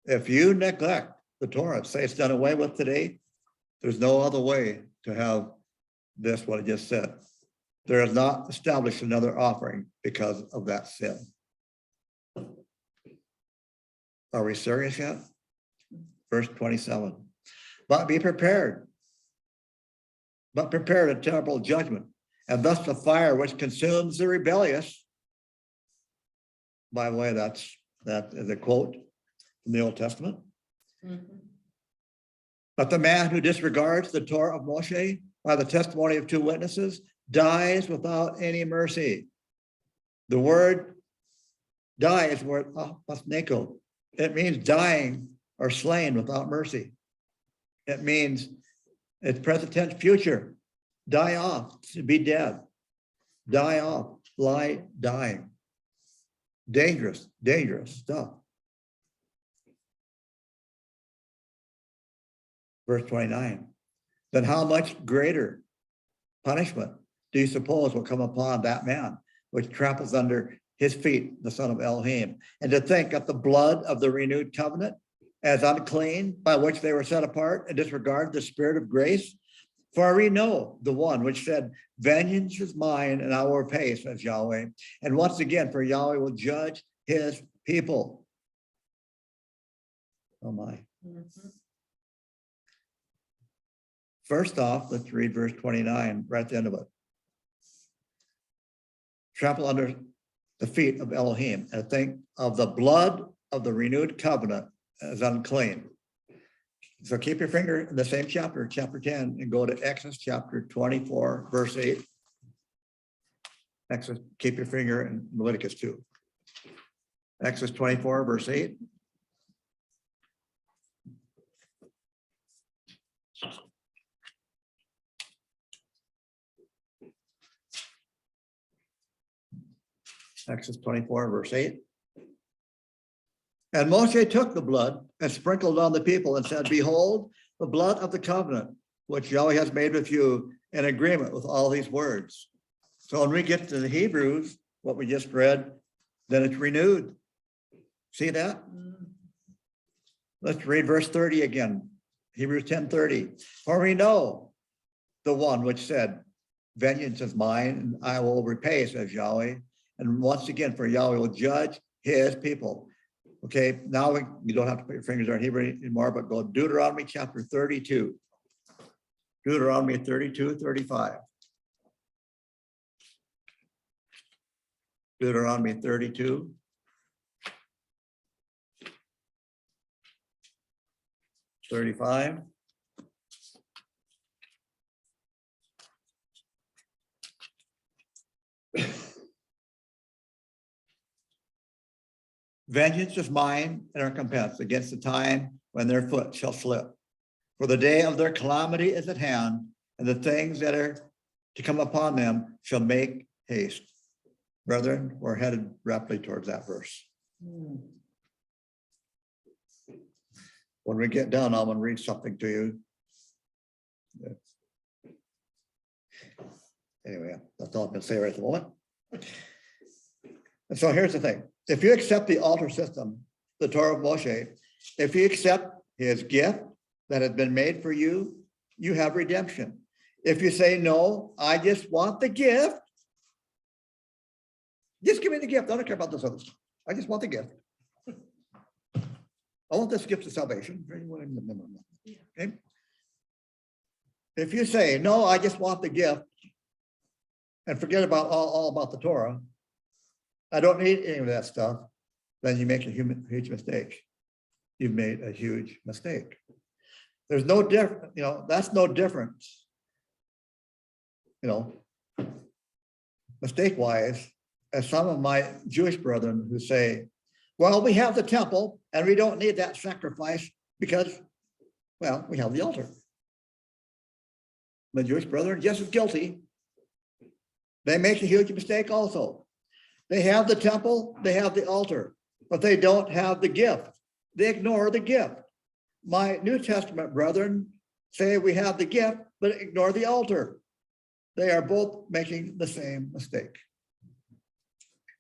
A: if you neglect the Torah, say it's done away with today, there's no other way to have this, what I just said. There is not established another offering because of that sin. Are we serious yet? Verse 27. But be prepared. But prepare a terrible judgment, and thus the fire which consumes the rebellious. By the way, that is a quote from the Old Testament.
B: Mhm.
A: But the man who disregards the Torah of Moshe by the testimony of two witnesses dies without any mercy. The word die is the word pasneko. It means dying or slain without mercy. It means it's present tense future. Die off, to be dead. Die off, lie, dying. Dangerous, dangerous stuff. Verse 29. Then how much greater punishment do you suppose will come upon that man which tramples under his feet the son of Elohim? And to think of the blood of the renewed covenant as unclean, by which they were set apart, and disregard the spirit of grace? For we know the one which said, vengeance is mine and I will repay, says Yahweh. And once again, for Yahweh will judge his people. Oh my.
B: Mhm.
A: First off, let's read verse 29, right at the end of it. Trample under the feet of Elohim and think of the blood of the renewed covenant as unclean. So keep your finger in the same chapter, chapter 10, and go to Exodus chapter 24, verse 8. Exodus, keep your finger in Leviticus 2. Exodus 24, verse 8. Exodus 24, verse 8. And Moshe took the blood and sprinkled on the people and said, behold, the blood of the covenant, which Yahweh has made with you in agreement with all these words. So when we get to the Hebrews, what we just read, then it's renewed. See that? Let's read verse 30 again. Hebrews 10:30. For we know the one which said, vengeance is mine, and I will repay, says Yahweh. And once again, for Yahweh will judge his people. Okay, now you don't have to put your fingers on Hebrew anymore, but go Deuteronomy chapter 32. Deuteronomy 32, 35. Deuteronomy 32. $35. Vengeance is mine and recompense against the time when their foot shall slip. For the day of their calamity is at hand, and the things that are to come upon them shall make haste. Brethren, we're headed rapidly towards that verse. When we get done, I'm going to read something to you. Anyway, that's all I'm going to say right at the moment. And so here's the thing. If you accept the altar system, the Torah of Moshe, if you accept his gift that has been made for you, you have redemption. If you say, no, I just want the gift, just give me the gift. I don't care about this other stuff. I just want the gift. I want this gift of salvation. Okay? If you say, no, I just want the gift and forget about all about the Torah, I don't need any of that stuff, then you make a huge mistake. You've made a huge mistake. There's no difference, that's no difference, mistake-wise, as some of my Jewish brethren who say, well, we have the temple and we don't need that sacrifice because, well, we have the altar. My Jewish brethren just as guilty. They make a huge mistake also. They have the temple, they have the altar, but they don't have the gift. They ignore the gift. My New Testament brethren say we have the gift, but ignore the altar. They are both making the same mistake.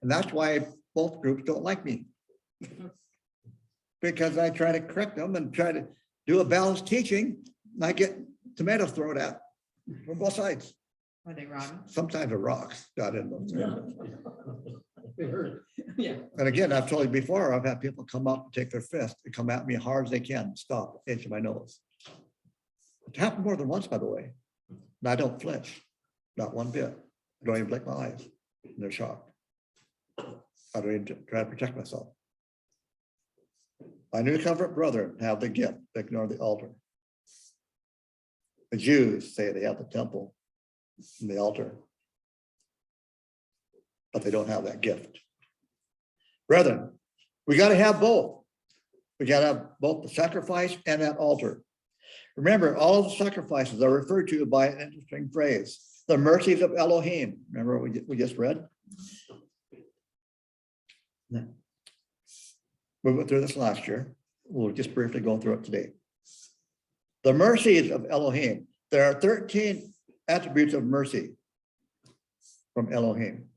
A: And that's why both groups don't like me. Because I try to correct them and try to do a balanced teaching, and I get tomatoes thrown at from both sides.
B: Are they rotten?
A: Sometimes a rocks got in them.
B: Yeah.
A: And again, I've told you before, I've had people come up and take their fist and come at me as hard as they can, stop, edge of my nose. It happened more than once, by the way. And I don't flinch, not one bit. I don't even blink my eyes. And they're shocked. I don't even try to protect myself. My new covenant brethren have the gift, they ignore the altar. The Jews say they have the temple and the altar, but they don't have that gift. Brethren, we got to have both. We got to have both the sacrifice and that altar. Remember, all of the sacrifices are referred to by an interesting phrase, the mercies of Elohim. Remember what we just read? We went through this last year. We'll just briefly go through it today. The mercies of Elohim. There are 13 attributes of mercy from Elohim.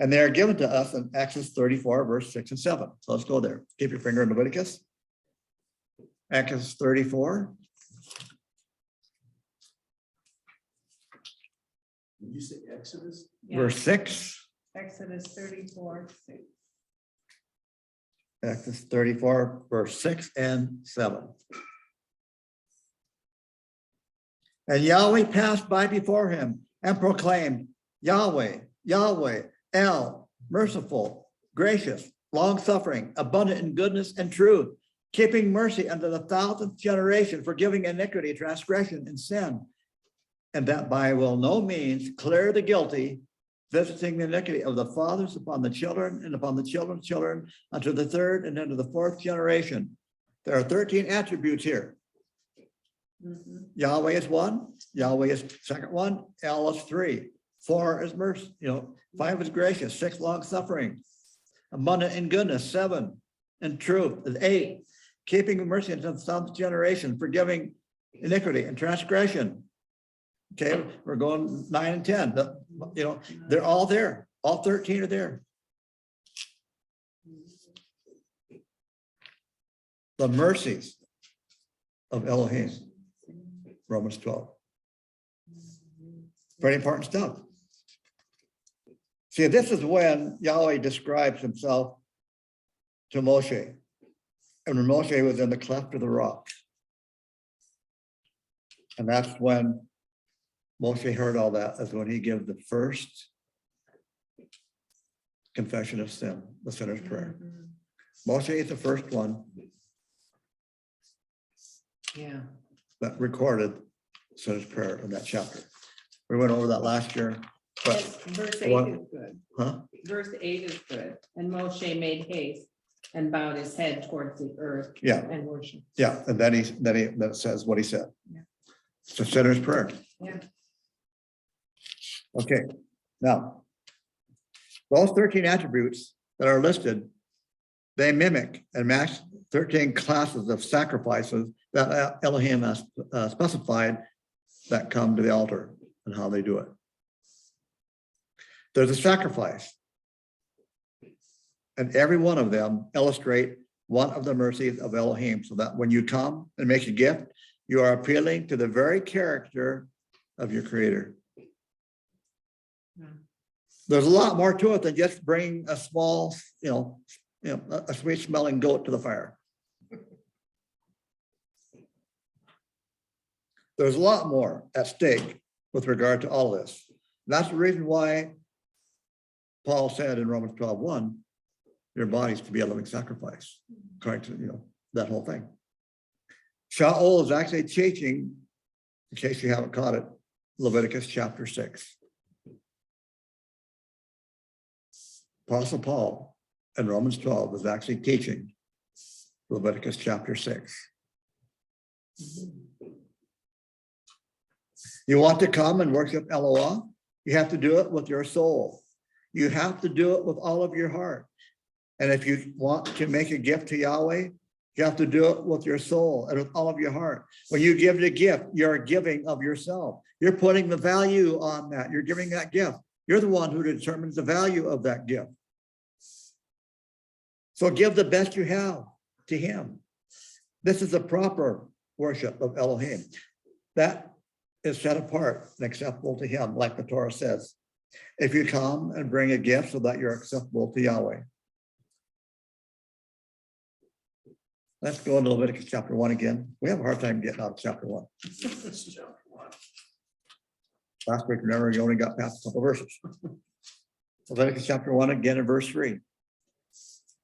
A: And they are given to us in Exodus 34, verse 6 and 7. So let's go there. Keep your finger in Leviticus. Exodus 34,
C: Did you say Exodus?
B: Yeah,
A: verse 6.
B: Exodus 34:6.
A: Exodus 34, verse 6 and 7. And Yahweh passed by before him and proclaimed, Yahweh, Yahweh, El, merciful, gracious, long-suffering, abundant in goodness and truth, keeping mercy unto the 1,000th generation, forgiving iniquity, transgression, and sin, and that by will no means clear the guilty, visiting the iniquity of the fathers upon the children and upon the children's children unto the third and unto the fourth generation. There are 13 attributes here.
B: Mhm.
A: Yahweh is one, Yahweh is second one, El is three, 4 is mercy, 5 is gracious, 6 long suffering, abundant in goodness, 7 in truth, and 8 keeping mercy unto the 1,000th generation, forgiving iniquity and transgression. Okay, we're going 9 and 10. They're all there. All 13 are there. The mercies of Elohim, Romans 12. Very important stuff. See, this is when Yahweh describes himself to Moshe. And when Moshe was in the cleft of the rock. And that's when Moshe heard all that, is when he gave the first confession of sin, the sinner's prayer.
B: Mhm.
A: Moshe is the first one
B: Yeah.
A: that recorded sinner's prayer in that chapter. We went over that last year,
B: And
A: but,
B: verse 8
A: what-
B: is good.
A: huh?
B: Verse 8 is good. And Moshe made haste and bowed his head towards the earth
A: Yeah,
B: and worshiped.
A: yeah, and then it says what he said.
B: Yeah.
A: It's the sinner's prayer.
B: Yeah.
A: Okay, now, those 13 attributes that are listed, they mimic and match 13 classes of sacrifices that Elohim has specified that come to the altar and how they do it. There's a sacrifice. And every one of them illustrate one of the mercies of Elohim, so that when you come and make a gift, you are appealing to the very character of your creator.
B: Yeah.
A: There's a lot more to it than just bringing a small, a sweet smelling goat to the fire. There's a lot more at stake with regard to all this. That's the reason why Paul said in Romans 12:1, your body's to be a living sacrifice, according to, that whole thing. Shaul is actually teaching, in case you haven't caught it, Leviticus chapter 6. Apostle Paul in Romans 12 is actually teaching Leviticus chapter 6. You want to come and worship Eloah? You have to do it with your soul. You have to do it with all of your heart. And if you want to make a gift to Yahweh, you have to do it with your soul and with all of your heart. When you give the gift, you're giving of yourself. You're putting the value on that. You're giving that gift. You're the one who determines the value of that gift. So give the best you have to him. This is the proper worship of Elohim. That is set apart and acceptable to him, like the Torah says. If you come and bring a gift so that you're acceptable to Yahweh. Let's go into Leviticus chapter 1 again. We have a hard time getting out of chapter 1.
C: This is chapter 1.
A: Last week, remember, you only got past a couple verses. Leviticus chapter 1 again in verse 3.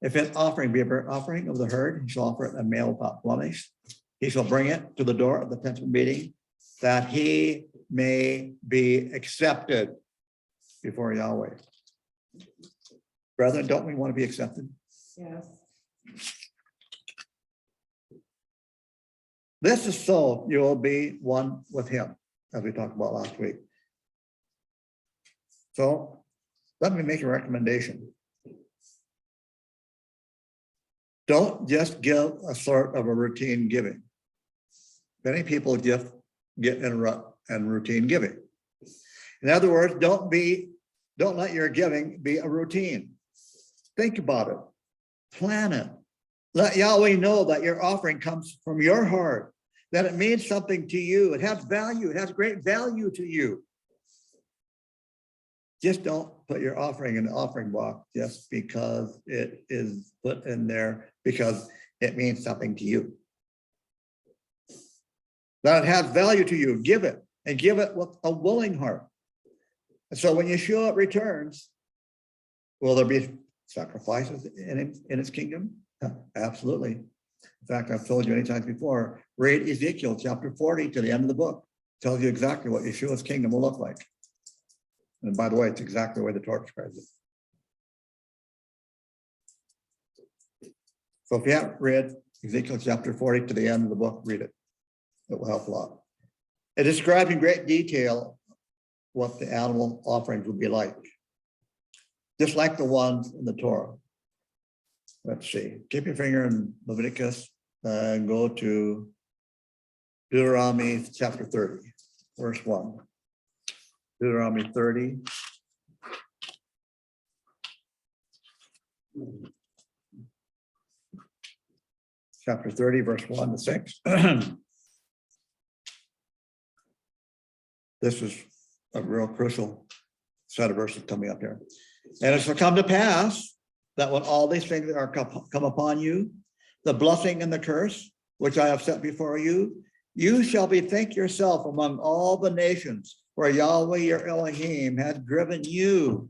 A: If an offering be a burnt offering of the herd, he shall offer it a male without blemish. He shall bring it to the door of the tent of meeting, that he may be accepted before Yahweh. Brethren, don't we want to be accepted?
B: Yes.
A: This is so you will be one with him, as we talked about last week. So let me make a recommendation. Don't just give a sort of a routine giving. Many people just get in a rut and routine giving. In other words, don't let your giving be a routine. Think about it, plan it, Let Yahweh know that your offering comes from your heart, that it means something to you. It has value. It has great value to you. Just don't put your offering in the offering box just because it is put in there because it means something to you. That it has value to you. Give it, and give it with a willing heart. And so when Yeshua returns, will there be sacrifices in its kingdom? Absolutely. In fact, I've told you many times before, read Ezekiel chapter 40 to the end of the book. It tells you exactly what Yeshua's kingdom will look like. And by the way, it's exactly the way the Torah describes it. So if you haven't read Ezekiel chapter 40 to the end of the book, read it. It will help a lot. It describes in great detail what the animal offerings would be like, just like the ones in the Torah. Let's see, keep your finger in Leviticus and go to Deuteronomy chapter 30, verse 1. Deuteronomy 30. Chapter 30, verse 1 to 6. This is a real crucial set of verses coming up here. And it shall come to pass that when all these things are come upon you, the blessing and the curse, which I have set before you, you shall bethink yourself among all the nations where Yahweh your Elohim has driven you,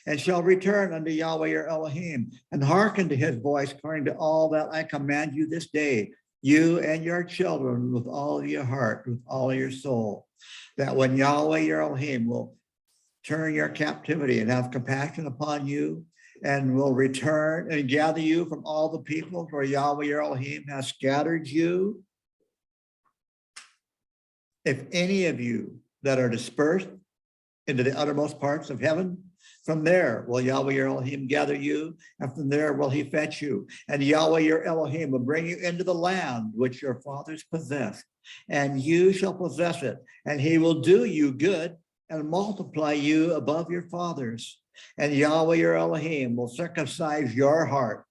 A: and shall return unto Yahweh your Elohim, and hearken to his voice according to all that I command you this day, you and your children with all your heart, with all your soul, that when Yahweh your Elohim will turn your captivity and have compassion upon you, and will return and gather you from all the peoples where Yahweh your Elohim has scattered you. If any of you that are dispersed into the uttermost parts of heaven, from there will Yahweh your Elohim gather you, and from there will he fetch you. And Yahweh your Elohim will bring you into the land which your fathers possessed, and you shall possess it, and he will do you good and multiply you above your fathers. And Yahweh your Elohim will circumcise your heart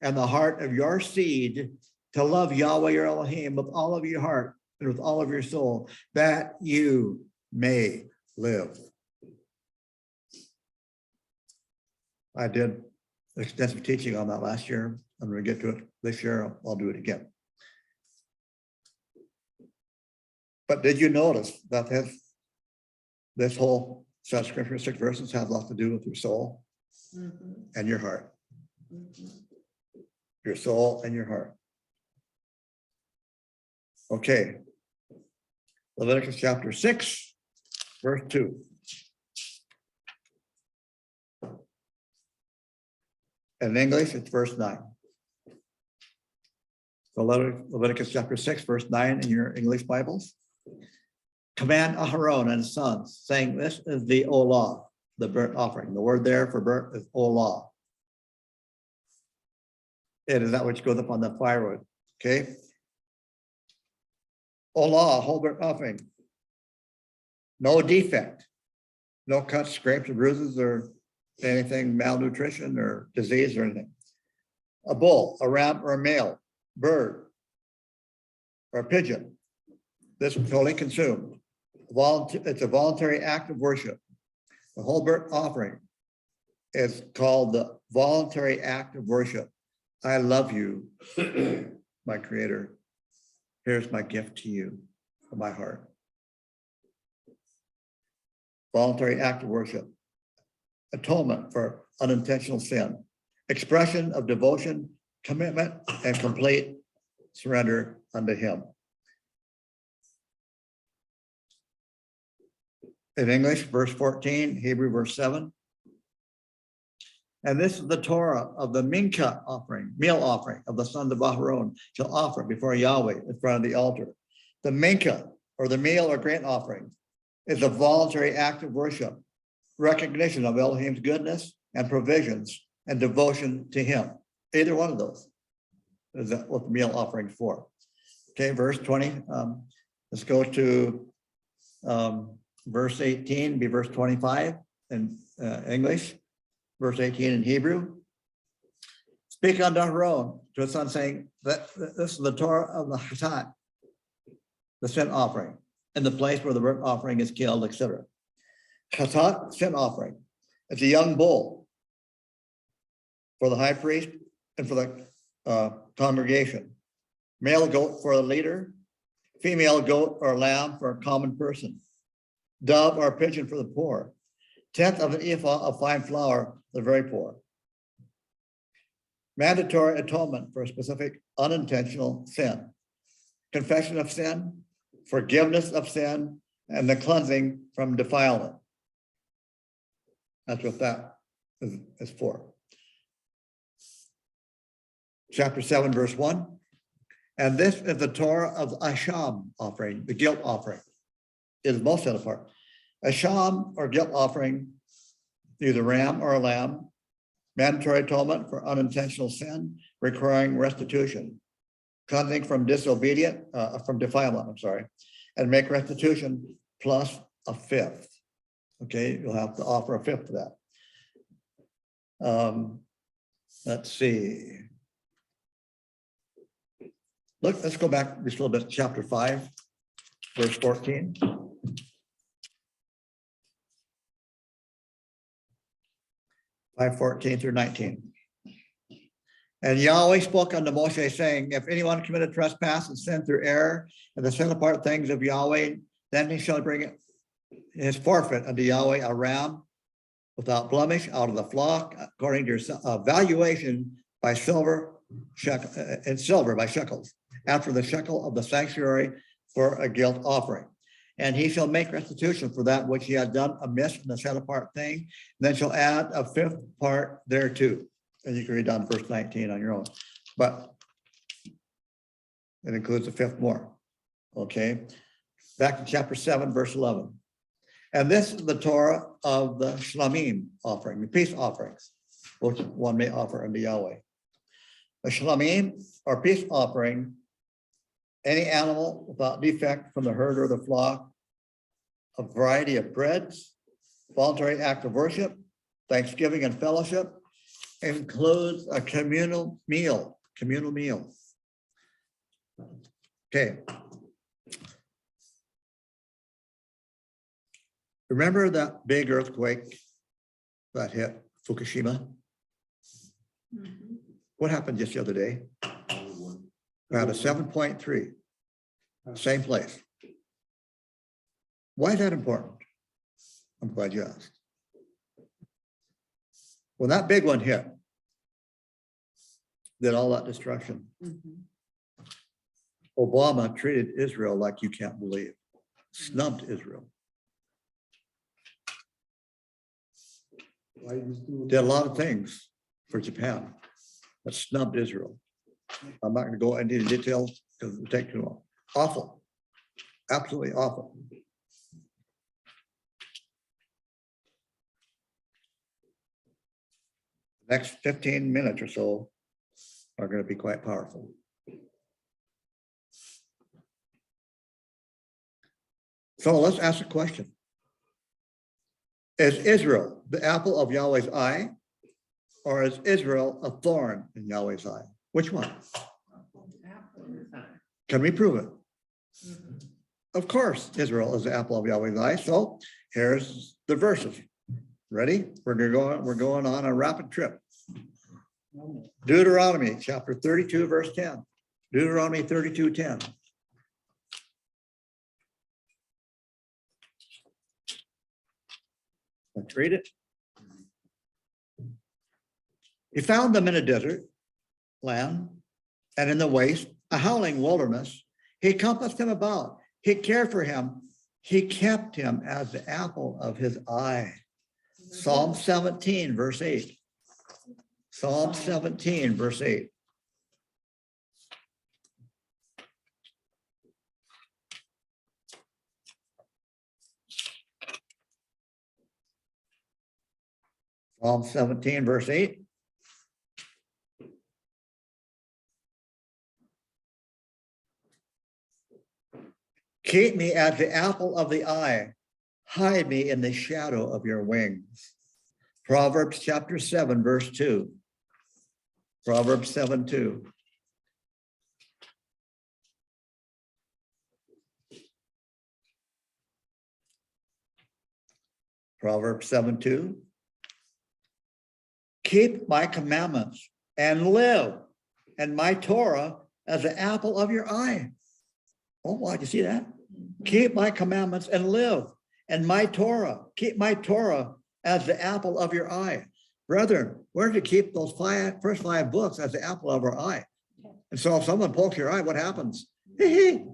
A: and the heart of your seed to love Yahweh your Elohim with all of your heart and with all of your soul, that you may live. I did extensive teaching on that last year. I'm going to get to it this year. I'll do it again. But did you notice that this whole set of scripture, 6 verses, has a lot to do with your soul and your heart? Your soul and your heart. Okay. Leviticus chapter 6, verse 2. In English, it's verse 9. So Leviticus chapter 6, verse 9 in your English Bibles. Command Aharon and his sons, saying, this is the olah, the burnt offering. The word there for burnt is olah. It is that which goes up on the firewood. Okay. Olah, whole burnt offering. No defect. No cuts, scrapes, or bruises, or anything, malnutrition or disease or anything. A bull, a ram, or a male, bird, or a pigeon. This is totally consumed. It's a voluntary act of worship. The whole burnt offering is called the voluntary act of worship. I love you, my creator. Here's my gift to you from my heart. Voluntary act of worship. Atonement for unintentional sin. Expression of devotion, commitment, and complete surrender unto him. In English, verse 14, Hebrew, verse 7. And this is the Torah of the mincha offering, meal offering of the sons of Aharon shall offer before Yahweh in front of the altar. The mincha, or the meal or grain offering, is a voluntary act of worship, recognition of Elohim's goodness and provisions and devotion to him. Either one of those is that what the meal offering is for. Okay, verse 20. Let's go to verse 18, be verse 25 in English, verse 18 in Hebrew. Speak unto Aaron, to his son, saying that this is the Torah of the Hatat, the sin offering, in the place where the burnt offering is killed, etc. Hatat, sin offering. It's a young bull for the high priest and for the congregation. Male goat for the leader, female goat or lamb for a common person, dove or pigeon for the poor, 1/10 of an ephah of fine flour, the very poor. Mandatory atonement for a specific unintentional sin, confession of sin, forgiveness of sin, and the cleansing from defilement. That's what that is for. Chapter 7, verse 1. And this is the Torah of the Asham offering, the guilt offering. It is most set apart. Asham or guilt offering, either ram or a lamb, mandatory atonement for unintentional sin, requiring restitution, cleansing from from defilement, I'm sorry, and make restitution plus a 1/5. Okay, you'll have to offer a 1/5 of that. Let's see. Look, let's go back just a little bit, chapter 5, verse 14. Five 14 through 19. And Yahweh spoke unto Moshe, saying, if anyone committed trespass and sin through error and the set apart things of Yahweh, then he shall bring his forfeit unto Yahweh a ram without blemish out of the flock, according to your valuation by silver by shekels, after the shekel of the sanctuary for a guilt offering. And he shall make restitution for that which he had done amiss in the set apart thing, and then shall add a 5th part thereto. And you can read down verse 19 on your own, but it includes a 5th more. Okay, back to chapter 7, verse 11. And this is the Torah of the Shlamim offering, the peace offerings, which one may offer unto Yahweh. A Shlamim or peace offering, any animal without defect from the herd or the flock, a variety of breads, voluntary act of worship, thanksgiving and fellowship, includes a communal meal. Okay. Remember that big earthquake that hit Fukushima?
B: Mhm.
A: What happened just the other day? We had a 7.3, same place. Why is that important? I'm glad you asked. When that big one hit, did all that destruction,
B: Mhm.
A: Obama treated Israel like you can't believe, snubbed Israel. Did a lot of things for Japan, but snubbed Israel. I'm not going to go into the details because it would take too long. Awful, absolutely awful. The next 15 minutes or so are going to be quite powerful. So let's ask a question. Is Israel the apple of Yahweh's eye, or is Israel a thorn in Yahweh's eye? Which one? Can we prove it?
B: Mhm.
A: Of course, Israel is the apple of Yahweh's eye. So here's the verses. Ready? We're going on a rapid trip. Deuteronomy chapter 32, verse 10. Deuteronomy 32:10. Let's read it. He found them in a desert land and in the waste, a howling wilderness. He compassed him about. He cared for him. He kept him as the apple of his eye. Psalm 17, verse 8. Psalm 17, verse 8. Psalm 17, verse 8. Keep me as the apple of the eye. Hide me in the shadow of your wings. Proverbs chapter 7, verse 2. Proverbs 7:2. Proverbs 7:2. Keep my commandments and live, and my Torah as the apple of your eye. Oh, wow, you see that? Keep my commandments and live, and my Torah, keep my Torah as the apple of your eye. Brethren, where did you keep those first five books as the apple of our eye? And so if someone pokes your eye, what happens? Hee.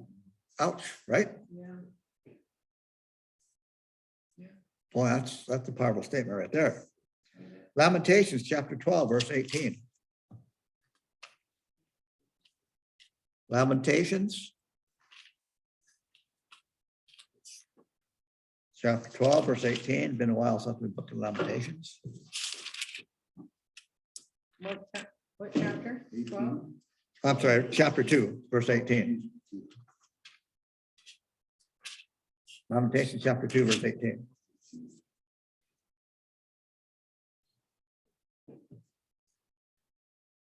A: Ouch, right?
B: Yeah.
A: Boy, that's a powerful statement right there. Lamentations chapter 12, verse 18. Lamentations chapter 12, verse 18. Been a while since we looked at Lamentations.
B: What chapter? 12?
A: I'm sorry, chapter 2, verse 18. Lamentations chapter 2, verse 18.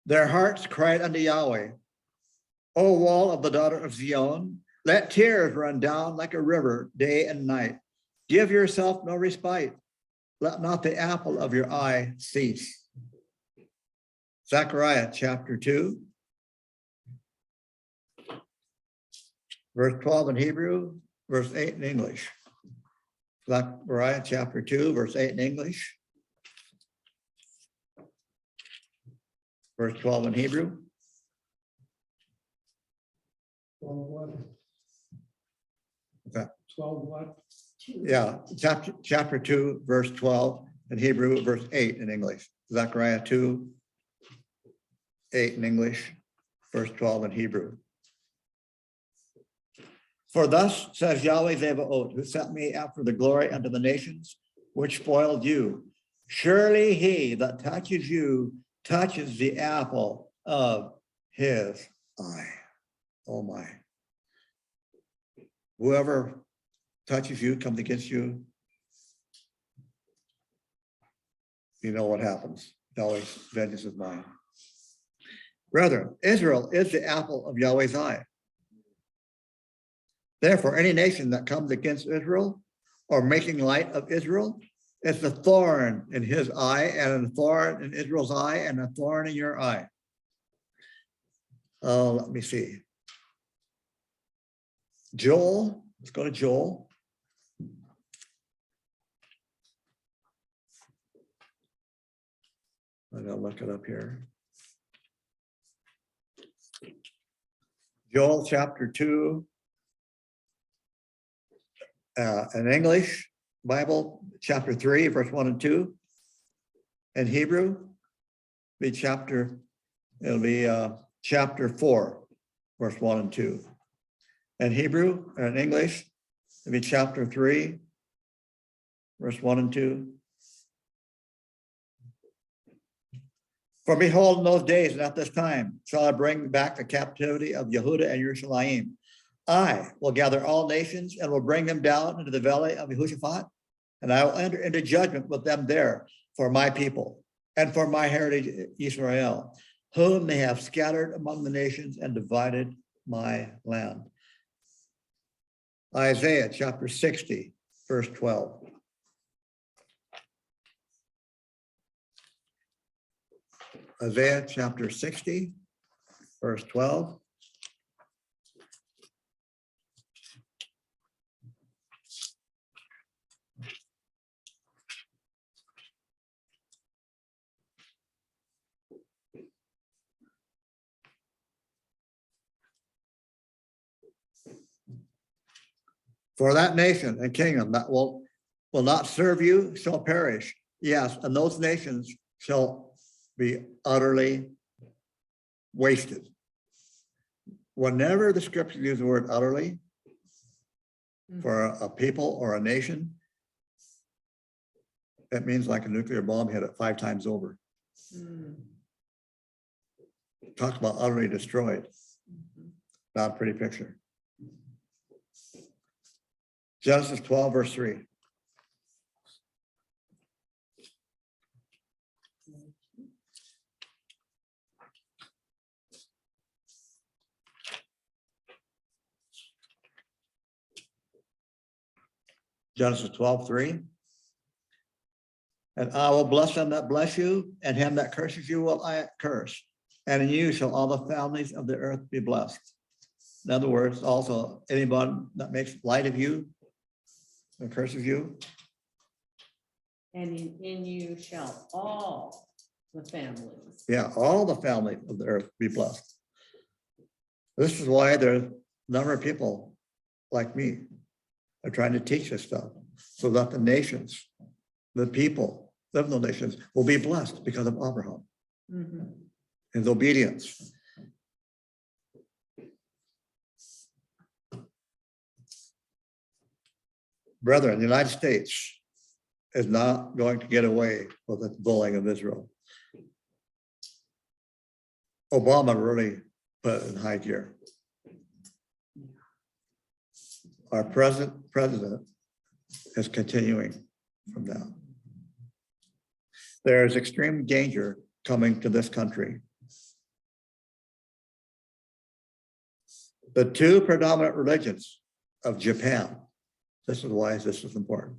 A: Their hearts cried unto Yahweh, O wall of the daughter of Zion, let tears run down like a river day and night. Give yourself no respite. Let not the apple of your eye cease. Zechariah chapter 2, verse 12 in Hebrew, verse 8 in English. Zechariah chapter 2, verse 8 in English. Verse 12 in Hebrew.
C: 12 what?
A: Okay.
C: 12 what?
A: Yeah, chapter 2, verse 12 in Hebrew, verse 8 in English. Zechariah 2, 8 in English, verse 12 in Hebrew. For thus says Yahweh Zebaoth, who sent me after the glory unto the nations, which spoiled you. Surely he that touches you touches the apple of his eye. Oh my. Whoever touches you, comes against you, you know what happens. Yahweh's vengeance is mine. Brethren, Israel is the apple of Yahweh's eye. Therefore, any nation that comes against Israel or making light of Israel, it's a thorn in his eye, and a thorn in Israel's eye, and a thorn in your eye. Oh, let me see. Joel, let's go to Joel. I'm gonna look it up here. Joel chapter 2. In English Bible, chapter 3, verse 1 and 2. In Hebrew, it'll be chapter 4, verse 1 and 2. In Hebrew, and in English, it'll be chapter 3, verse 1 and 2. For behold, in those days and at this time shall I bring back the captivity of Yehuda and Yerushalayim. I will gather all nations and will bring them down into the valley of Yehoshaphat, and I will enter into judgment with them there for my people and for my heritage Israel, whom they have scattered among the nations and divided my land. Isaiah chapter 60, verse 12. Isaiah chapter 60, verse 12. For that nation and kingdom that will not serve you shall perish. Yes, and those nations shall be utterly wasted. Whenever the scripture uses the word utterly for a people or a nation, that means like a nuclear bomb hit it 5 times over. Talk about utterly destroyed. Not a pretty picture. Genesis 12, verse 3. Genesis 12:3. And I will bless them that bless you, and him that curses you will I curse. And in you shall all the families of the earth be blessed. In other words, also anyone that makes light of you and curses you,
B: And in you shall all the families.
A: yeah, all the families of the earth be blessed. This is why there's a number of people like me are trying to teach this stuff so that the nations, the people, live in the nations will be blessed because of Abraham, his obedience. Brethren, the United States is not going to get away with the bullying of Israel. Obama really put it in high gear. Our president is continuing from that. There is extreme danger coming to this country. The two predominant religions of Japan. This is why this is important.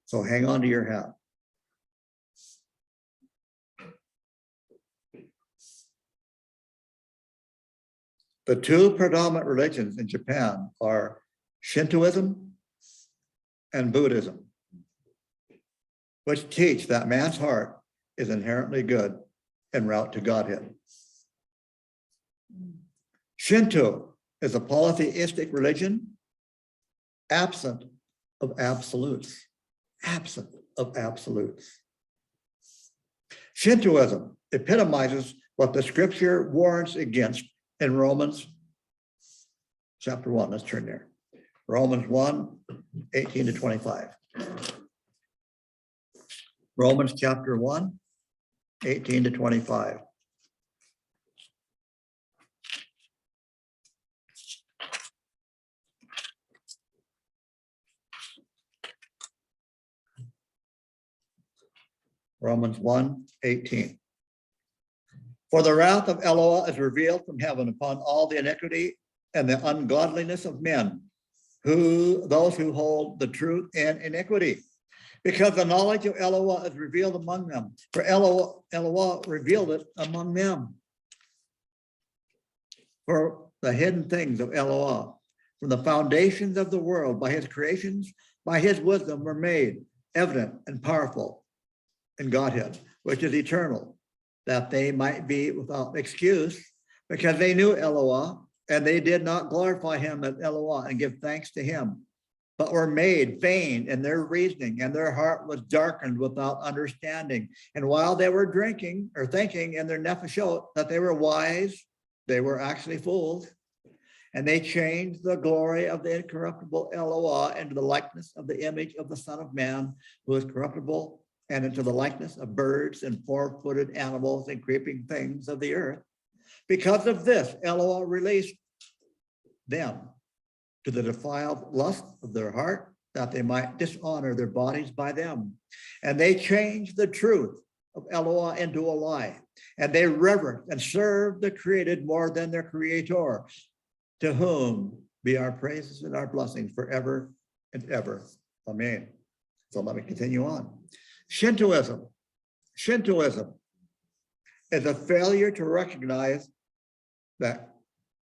A: So hang on to your hat. The two predominant religions in Japan are Shintoism and Buddhism, which teach that man's heart is inherently good en route to Godhead. Shinto is a polytheistic religion absent of absolutes. Absent of absolutes. Shintoism epitomizes what the scripture warns against in Romans chapter 1. Let's turn there. Romans 1, 18 to 25. Romans chapter 1, 18 to 25. Romans 1, 18. For the wrath of Eloah is revealed from heaven upon all the iniquity and the ungodliness of men, those who hold the truth in iniquity. Because the knowledge of Eloah is revealed among them. For Eloah revealed it among them. For the hidden things of Eloah, from the foundations of the world, by his creations, by his wisdom were made evident and powerful in Godhead, which is eternal, that they might be without excuse, because they knew Eloah, and they did not glorify him as Eloah and give thanks to him, but were made vain in their reasoning, and their heart was darkened without understanding. And while they were drinking or thinking in their nefashot that they were wise, they were actually fools. And they changed the glory of the incorruptible Eloah into the likeness of the image of the Son of Man, who is corruptible, and into the likeness of birds and four-footed animals and creeping things of the earth. Because of this, Eloah released them to the defiled lust of their heart, that they might dishonor their bodies by them. And they changed the truth of Eloah into a lie, and they reverenced and served the created more than their creator, to whom be our praises and our blessings forever and ever. Amen. So let me continue on. Shintoism is a failure to recognize that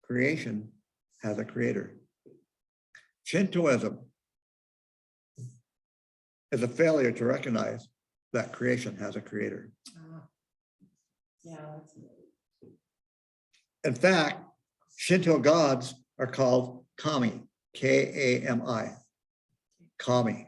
A: creation has a creator. Shintoism is a failure to recognize that creation has a creator.
B: Yeah.
A: In fact, Shinto gods are called kami, K-A-M-I, kami.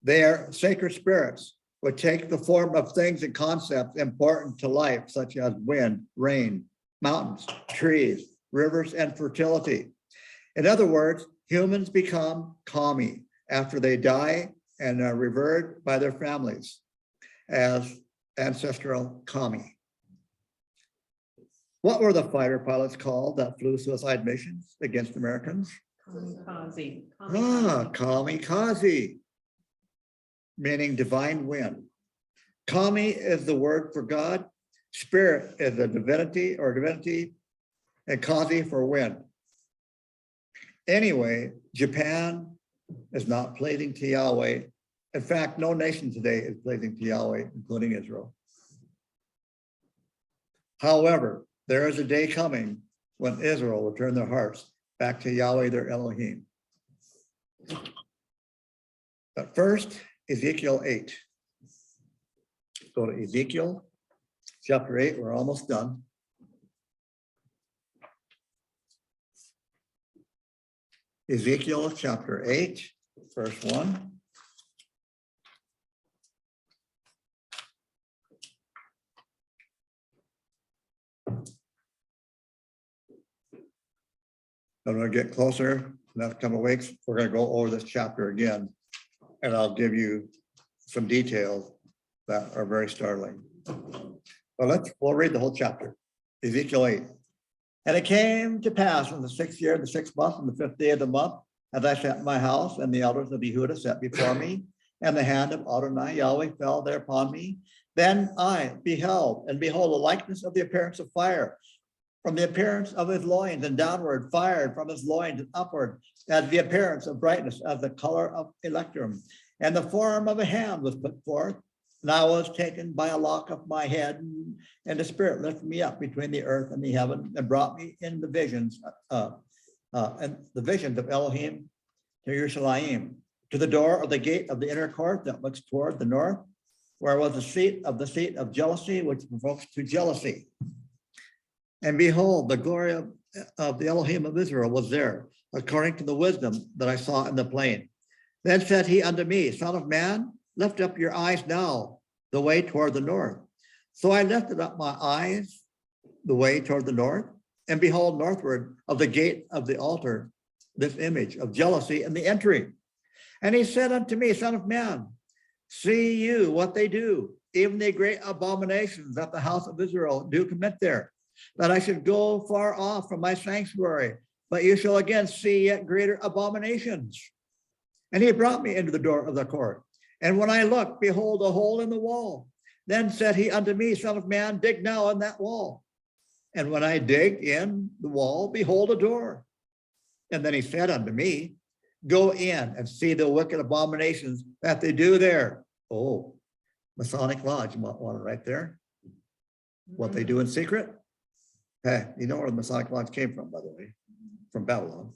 A: They are sacred spirits which take the form of things and concepts important to life, such as wind, rain, mountains, trees, rivers, and fertility. In other words, humans become kami after they die and are revered by their families as ancestral kami. What were the fighter pilots called that flew suicide missions against Americans?
B: Kamikaze.
A: Kamikaze, meaning divine wind. Kami is the word for God. Spirit is a divinity, and kazi for wind. Anyway, Japan, is not pleasing to Yahweh. In fact, no nation today is pleasing to Yahweh, including Israel. However, there is a day coming when Israel will turn their hearts back to Yahweh, their Elohim. But first, Ezekiel 8. Go to Ezekiel chapter 8. We're almost done. Ezekiel chapter 8, verse 1. I'm going to get closer in the next couple of weeks. We're going to go over this chapter again, and I'll give you some details that are very startling. But we'll read the whole chapter. Ezekiel 8. And it came to pass in the 6th year, the 6th month, and the 5th day of the month, as I sat in my house, and the elders of Yehudah sat before me, and the hand of Adonai Yahweh fell there upon me. Then I beheld, and behold, the likeness of the appearance of fire, from the appearance of his loins and downward, fired from his loins and upward, as the appearance of brightness, as the color of electrum. And the form of a hand was put forth, and I was taken by a lock of my head, and the Spirit lifted me up between the earth and the heaven, and brought me in the visions, and the visions of Elohim to Yerushalayim, to the door of the gate of the inner court that looks toward the north, where was the seat of jealousy, which provokes to jealousy. And behold, the glory of the Elohim of Israel was there, according to the wisdom that I saw in the plain. Then said he unto me, Son of man, lift up your eyes now, the way toward the north. So I lifted up my eyes, the way toward the north, and behold, northward of the gate of the altar, this image of jealousy in the entry. And he said unto me, Son of man, see you what they do, even the great abominations that the house of Israel do commit there, that I should go far off from my sanctuary, but you shall again see yet greater abominations. And he brought me into the door of the court. And when I looked, behold, a hole in the wall. Then said he unto me, Son of man, dig now in that wall. And when I digged in the wall, behold, a door. And then he said unto me, Go in and see the wicked abominations that they do there. Oh, Masonic Lodge, you might want it right there. What they do in secret. Hey, you know where the Masonic Lodge came from, by the way, from Babylon.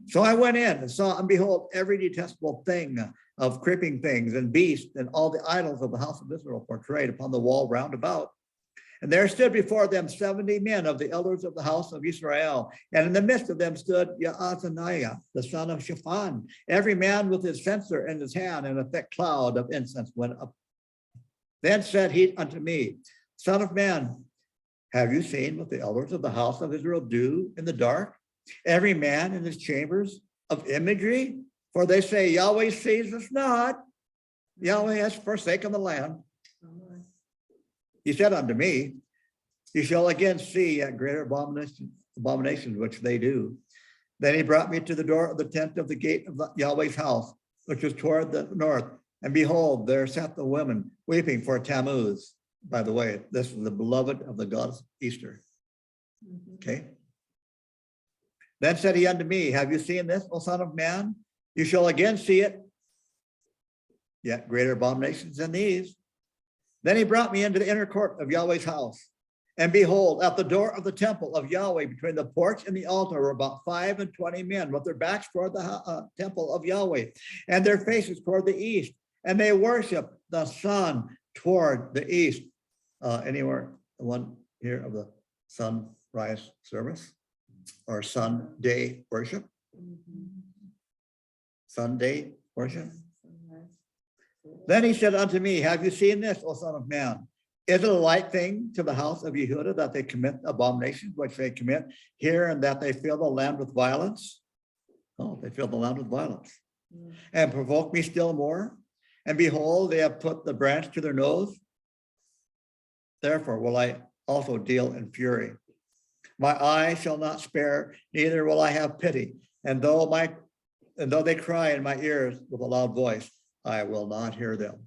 A: So I went in and saw, and behold, every detestable thing of creeping things and beasts and all the idols of the house of Israel portrayed upon the wall round about. And there stood before them 70 men of the elders of the house of Israel. And in the midst of them stood Yaazaniah, the son of Shaphan, every man with his censer in his hand, and a thick cloud of incense went up. Then said he unto me, Son of man, have you seen what the elders of the house of Israel do in the dark? Every man in his chambers of imagery? For they say, Yahweh sees us not. Yahweh has forsaken the land. He said unto me, You shall again see yet greater abominations which they do. Then he brought me to the door of the tent of the gate of Yahweh's house, which was toward the north. And behold, there sat the women weeping for Tammuz. By the way, this is the beloved of the goddess Easter. Okay. Then said he unto me, Have you seen this, O son of man? You shall again see it, yet greater abominations than these. Then he brought me into the inner court of Yahweh's house. And behold, at the door of the temple of Yahweh, between the porch and the altar, were about 25 men with their backs toward the temple of Yahweh, and their faces toward the east. And they worship the sun toward the east. Anywhere, one here of the sunrise service or Sunday worship? Sunday worship? Then he said unto me, Have you seen this, O son of man? Is it a light thing to the house of Yehudah that they commit abominations which they commit here, and that they fill the land with violence? Oh, they fill the land with violence. And provoke me still more. And behold, they have put the branch to their nose. Therefore will I also deal in fury. My eye shall not spare, neither will I have pity. And though they cry in my ears with a loud voice, I will not hear them.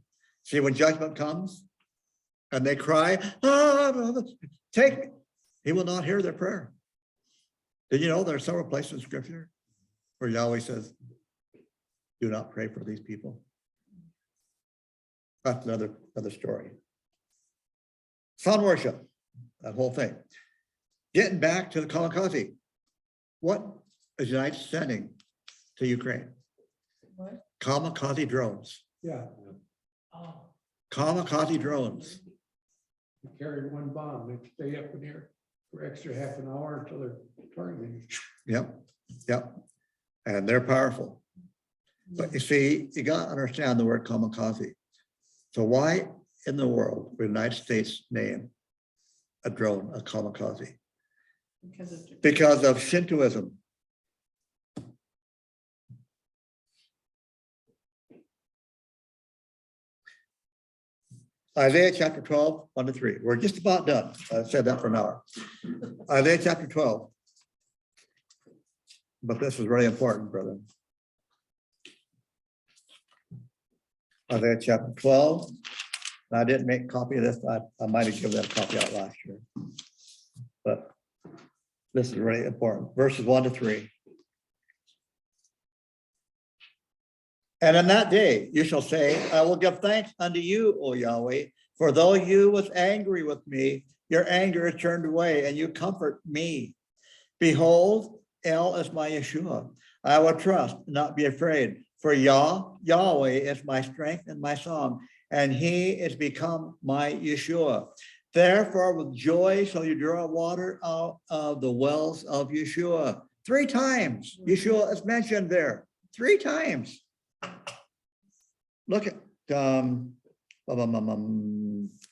A: See, when judgment comes and they cry, take me, he will not hear their prayer. Did you know there are several places in scripture where Yahweh says, do not pray for these people. That's another story. Sun worship, that whole thing. Getting back to the kamikaze. What is the United States sending to Ukraine?
B: What?
A: Kamikaze drones.
C: Yeah,
B: Oh.
A: Kamikaze drones.
C: you carry one bomb, they stay up in there for extra half an hour until they're targeting.
A: Yep, yep. And they're powerful. But you see, you got to understand the word kamikaze. So why in the world would the United States name a drone a kamikaze? Because of Shintoism. Isaiah chapter 12, 1-3. We're just about done. I said that for an hour. Isaiah chapter 12. But this is really important, brother. Isaiah chapter 12. I didn't make a copy of this. I might have given that a copy out last year. But this is really important. Verses 1-3. And in that day you shall say, I will give thanks unto you, O Yahweh, for though you was angry with me, your anger is turned away, and you comfort me. Behold, El is my Yeshua. I will trust, not be afraid. For Yahweh is my strength and my song, and he is become my Yeshua. Therefore, with joy shall you draw water out of the wells of Yeshua. 3 times Yeshua is mentioned there. 3 times. Look at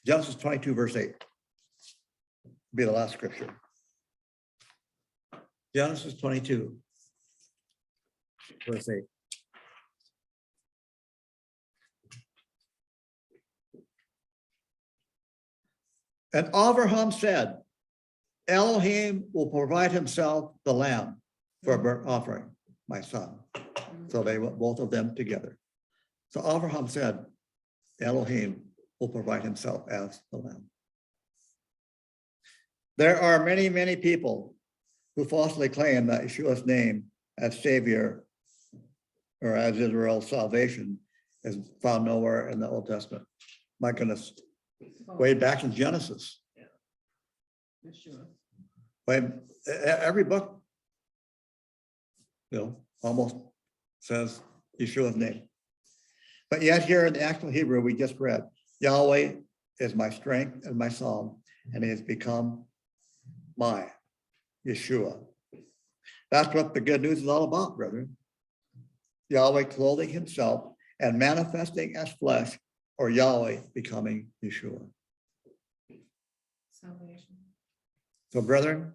A: Genesis 22, verse 8. Be the last scripture. Genesis 22, verse 8. And Abraham said, Elohim will provide himself the lamb for a burnt offering, my son. So they went both of them together. So Abraham said, Elohim will provide himself as the lamb. There are many, many people who falsely claim that Yeshua's name as Savior or as Israel's salvation is found nowhere in the Old Testament. My goodness, way back in Genesis.
B: Yeshua.
A: When every book, almost says Yeshua's name. But yet here in the actual Hebrew, we just read, Yahweh is my strength and my song, and he has become my Yeshua. That's what the good news is all about, brethren. Yahweh clothing himself and manifesting as flesh, or Yahweh becoming Yeshua.
B: Salvation.
A: So, brethren,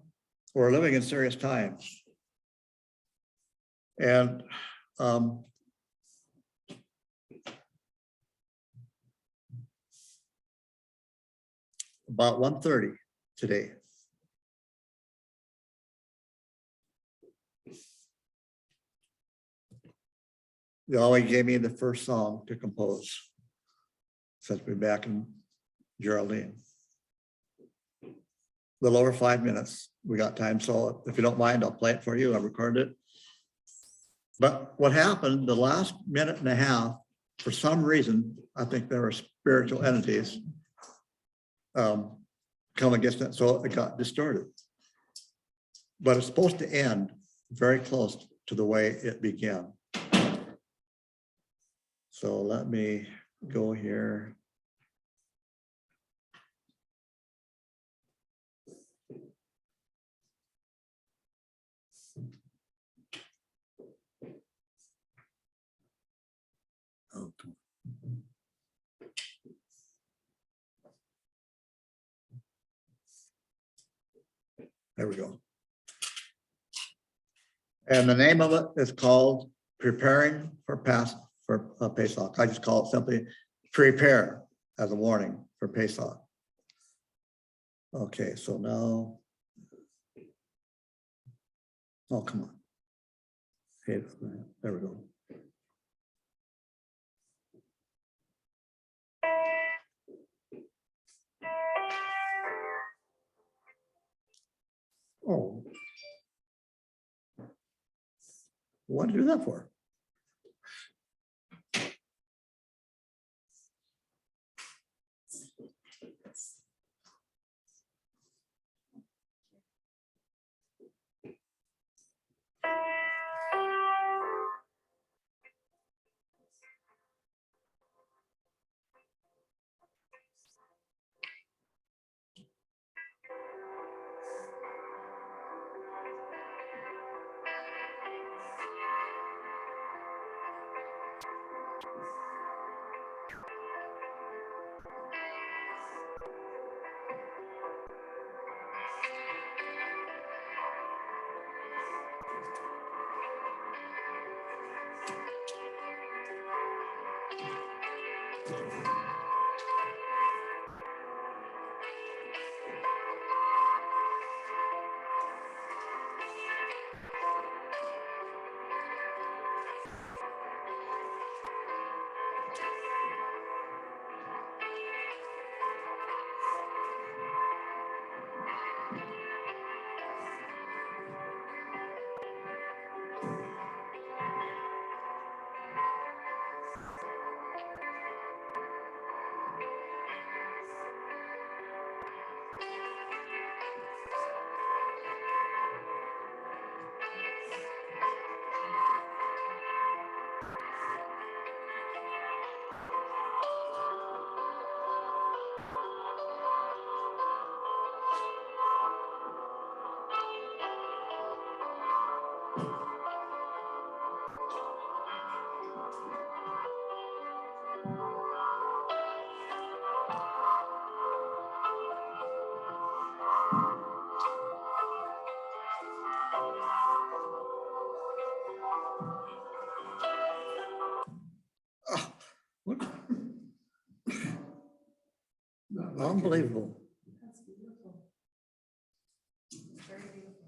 A: we're living in serious times. And about 1:30 today, Yahweh gave me the first song to compose since we're back in Geraldine. A little over 5 minutes. We got time, so if you don't mind, I'll play it for you. I recorded it. But what happened the last minute and a half, for some reason, I think there were spiritual entities come against it, so it got distorted. But it's supposed to end very close to the way it began. So let me go here. Oh, come on. There we go. And the name of it is called Preparing for Pesach. I just call it simply Prepare as a warning for Pesach. Okay, so now, oh, come on. Okay, there we go. Oh. What did you do that for? What-
C: Not like
A: Unbelievable.
B: That's beautiful. Very beautiful.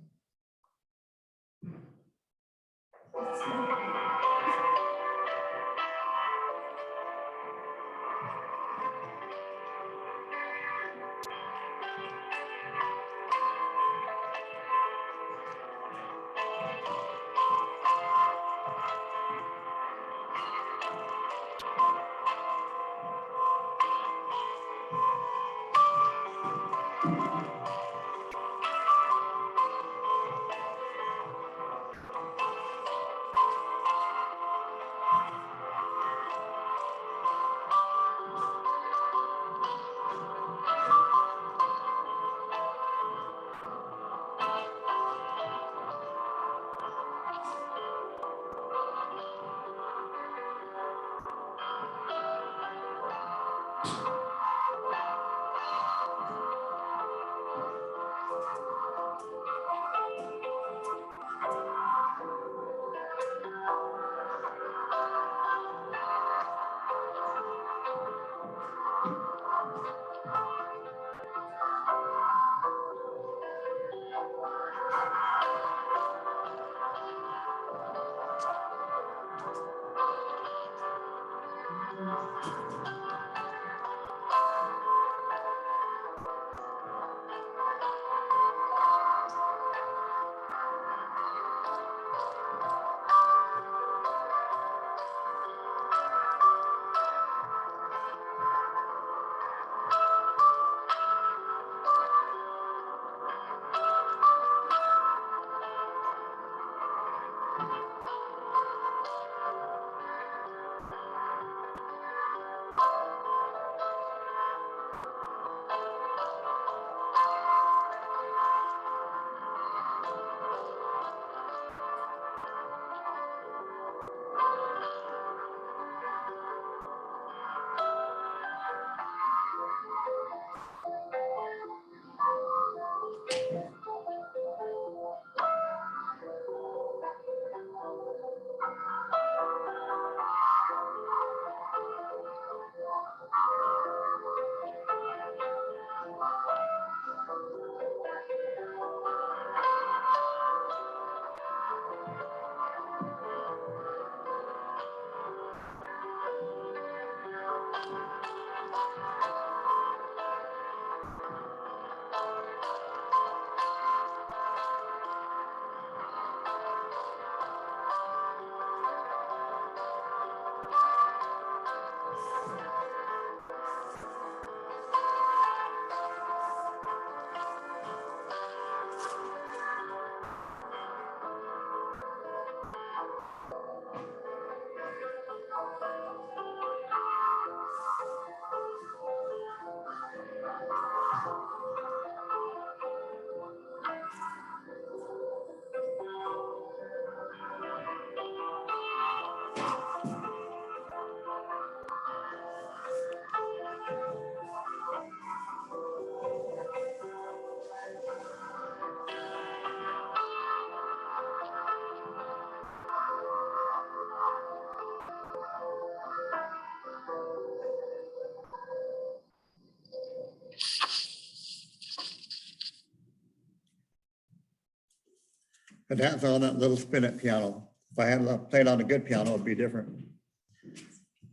A: And that's on that little spinet piano. If I had played on a good piano, it'd be different.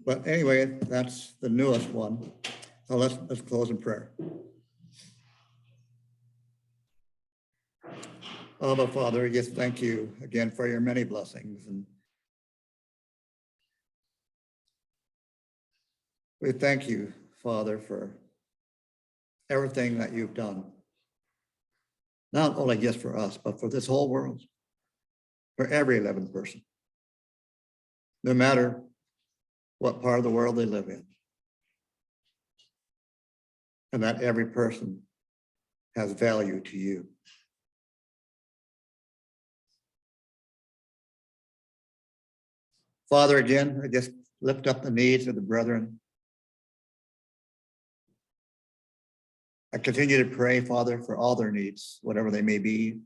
A: But anyway, that's the newest one. So let's close in prayer. Abba, Father, yes, thank you again for your many blessings. And we thank you, Father, for everything that you've done. Not only just for us, but for this whole world, for every 11th person, no matter what part of the world they live in. And that every person has value to you. Father, again, I just lift up the needs of the brethren. I continue to pray, Father, for all their needs, whatever they may be.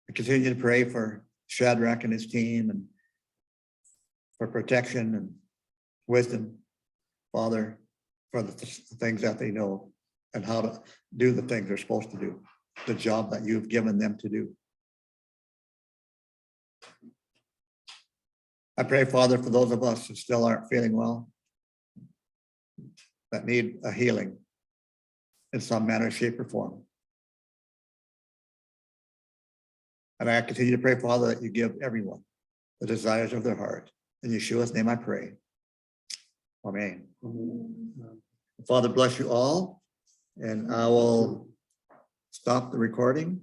A: I continue to pray for Shadrach and his team and for protection and wisdom, Father, for the things that they know and how to do the things they're supposed to do, the job that you've given them to do. I pray, Father, for those of us who still aren't feeling well, that need a healing in some manner, shape, or form. And I continue to pray, Father, that you give everyone the desires of their heart. In Yeshua's name I pray. Amen. Father, bless you all. And I will stop the recording.